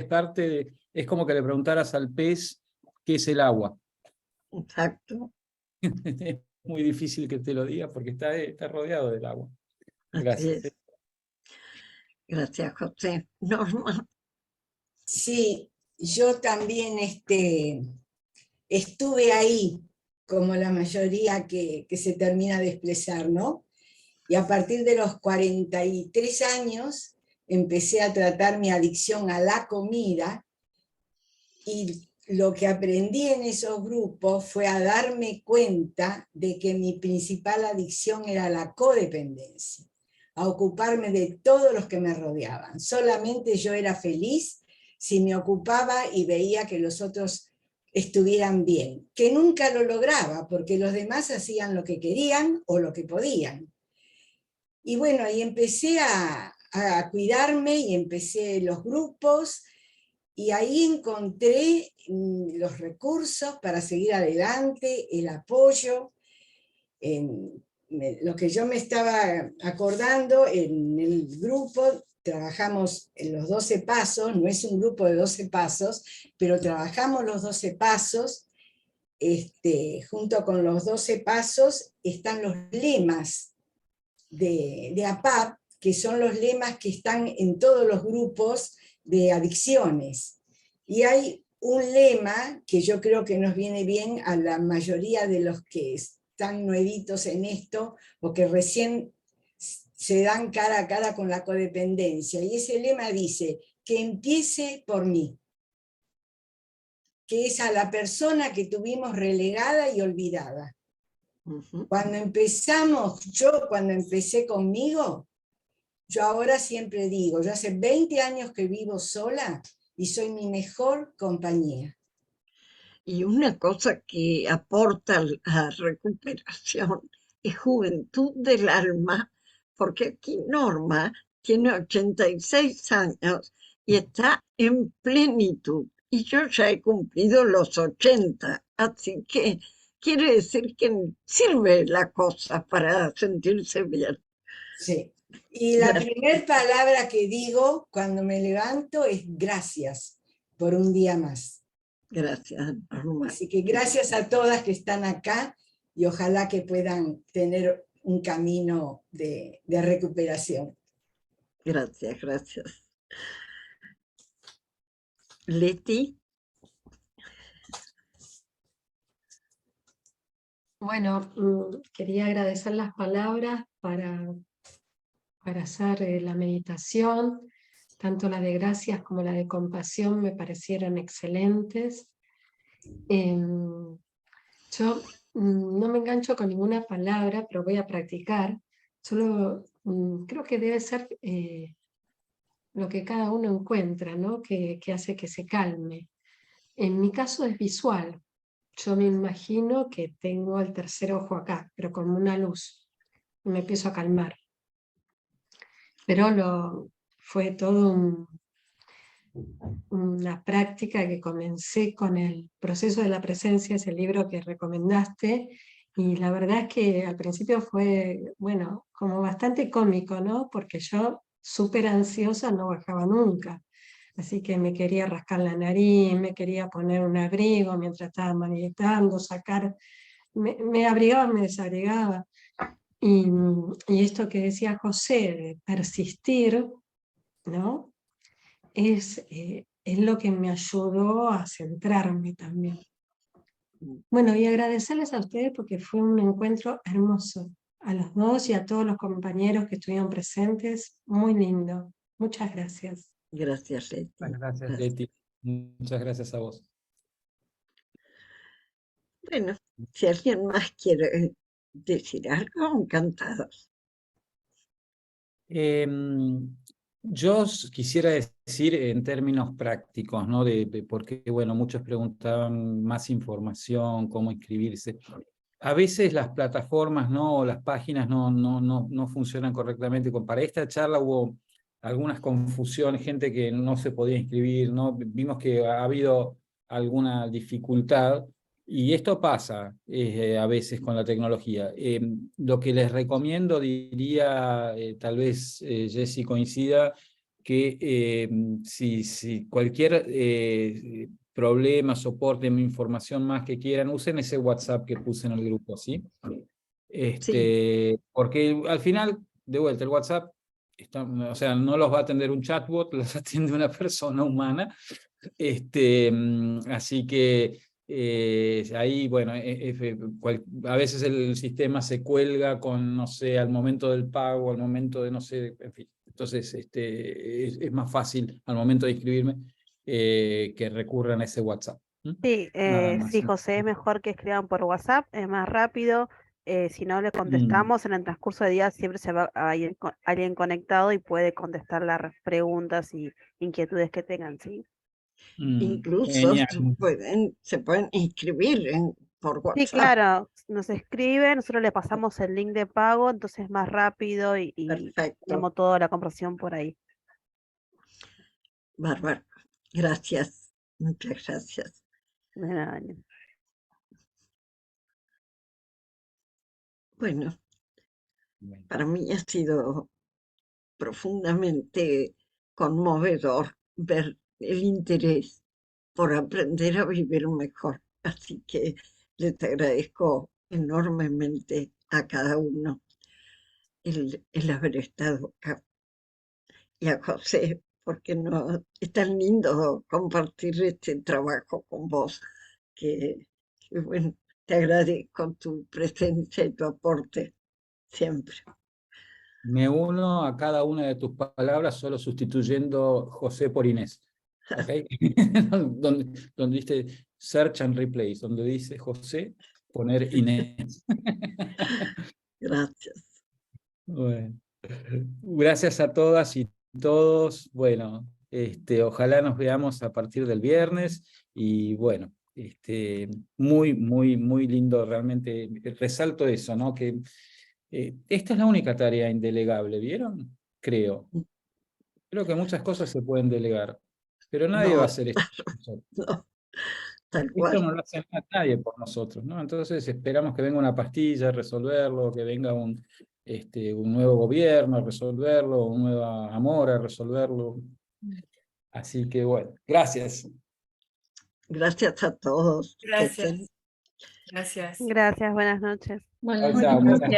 es como que le preguntaras al pez qué es el agua. Exacto. Es muy difícil que te lo diga porque está rodeado del agua. Gracias. Gracias, José. Norma. Sí, yo también estuve ahí, como la mayoría que se termina de expresar, ¿no? Y a partir de los 43 años empecé a tratar mi adicción a la comida, y lo que aprendí en esos grupos fue a darme cuenta de que mi principal adicción era la codependencia, a ocuparme de todos los que me rodeaban. Solamente yo era feliz si me ocupaba y veía que los otros estuvieran bien, que nunca lo lograba, porque los demás hacían lo que querían o lo que podían. Y bueno, ahí empecé a cuidarme y empecé los grupos, y ahí encontré los recursos para seguir adelante, el apoyo. Lo que yo me estaba acordando, en el grupo trabajamos en los 12 pasos, no es un grupo de 12 pasos, pero trabajamos los 12 pasos. Junto con los 12 pasos están los lemas de APAP, que son los lemas que están en todos los grupos de adicciones. Y hay un lema que yo creo que nos viene bien a la mayoría de los que están nuevitos en esto, o que recién se dan cara a cara con la codependencia. Y ese lema dice, que empiece por mí, que es a la persona que tuvimos relegada y olvidada. Cuando empecé conmigo, yo ahora siempre digo, yo hace 20 años que vivo sola y soy mi mejor compañía. Y una cosa que aporta a la recuperación es juventud del alma, porque aquí Norma tiene 86 años y está en plenitud, y yo ya he cumplido los 80, así que quiere decir que sirve la cosa para sentirse bien. Sí. Y la primera palabra que digo cuando me levanto es gracias por un día más. Gracias, Norma. Así que gracias a todas que están acá, y ojalá que puedan tener un camino de recuperación. Gracias, gracias. Leti. Bueno, quería agradecer las palabras para hacer la meditación. Tanto la de gracias como la de compasión me parecieron excelentes. Yo no me engancho con ninguna palabra, pero voy a practicar. Solo creo que debe ser lo que cada uno encuentra, ¿no? que hace que se calme. En mi caso es visual. Yo me imagino que tengo el tercer ojo acá, pero como una luz. Y me empiezo a calmar. Pero fue todo una práctica que comencé con el proceso de la presencia, ese libro que recomendaste, y la verdad es que al principio fue, bueno, como bastante cómico, ¿no? Porque yo, súper ansiosa, no bajaba nunca. Así que me quería rascar la nariz, me quería poner un abrigo mientras estaba meditando, sacar me abrigaba, me desabrigaba. Y esto que decía José, de persistir, ¿no? Es lo que me ayudó a centrarme también. Bueno, y agradecerles a ustedes porque fue un encuentro hermoso. A los dos y a todos los compañeros que estuvieron presentes, muy lindo. Muchas gracias. Gracias, Leti. Gracias, Leti. Muchas gracias a vos. Bueno, si alguien más quiere decir algo, encantados. Yo quisiera decir en términos prácticos, ¿no? Porque, bueno, muchos preguntaban más información, cómo inscribirse. A veces las plataformas, ¿no? O las páginas no funcionan correctamente. Para esta charla hubo algunas confusiones, gente que no se podía inscribir, ¿no? Vimos que ha habido alguna dificultad. Y esto pasa a veces con la tecnología. Lo que les recomiendo, diría, tal vez Jessy coincida, que si cualquier problema, soporte, información más que quieran, usen ese WhatsApp que puse en el grupo, ¿sí? Porque al final, de vuelta, el WhatsApp, o sea, no los va a atender un chatbot, los atiende una persona humana. Así que ahí, bueno, a veces el sistema se cuelga con, no sé, al momento del pago, al momento de, no sé, en fin. Entonces, es más fácil al momento de inscribirme que recurran a ese WhatsApp. Sí, Nada más. sí, José, es mejor que escriban por WhatsApp, es más rápido. Si no le contestamos, en el transcurso del día siempre se va alguien conectado y puede contestar las preguntas y inquietudes que tengan, ¿sí? Incluso se pueden inscribir por WhatsApp. Sí, claro, nos escriben, nosotros le pasamos el link de pago, entonces es más rápido y tenemos toda la conversación por ahí. Bárbaro, gracias, muchas gracias. De nada. Bueno, para mí ha sido profundamente conmovedor ver el interés por aprender a vivir mejor. Así que les agradezco enormemente a cada uno el haber estado acá. Y a José, porque no es tan lindo compartir este trabajo con vos, que bueno, te agradezco tu presencia y tu aporte siempre. Me uno a cada una de tus palabras, solo sustituyendo José por Inés. ¿Okay? donde dice search and replace, donde dice José, poner Inés. Gracias. Bueno, gracias a todas y todos. Bueno, ojalá nos veamos a partir del viernes y bueno, muy, muy, muy lindo realmente. Resalto eso, ¿no? Que esta es la única tarea indelegable, ¿vieron? Creo que muchas cosas se pueden delegar, pero nadie va a hacer esto por nosotros. Esto no lo hace nadie por nosotros, ¿no? Entonces esperamos que venga una pastilla a resolverlo, que venga un nuevo gobierno a resolverlo, un nuevo amor a resolverlo. Así que bueno, gracias. Gracias a todos. Gracias. Gracias. Gracias, buenas noches. Buenas noches.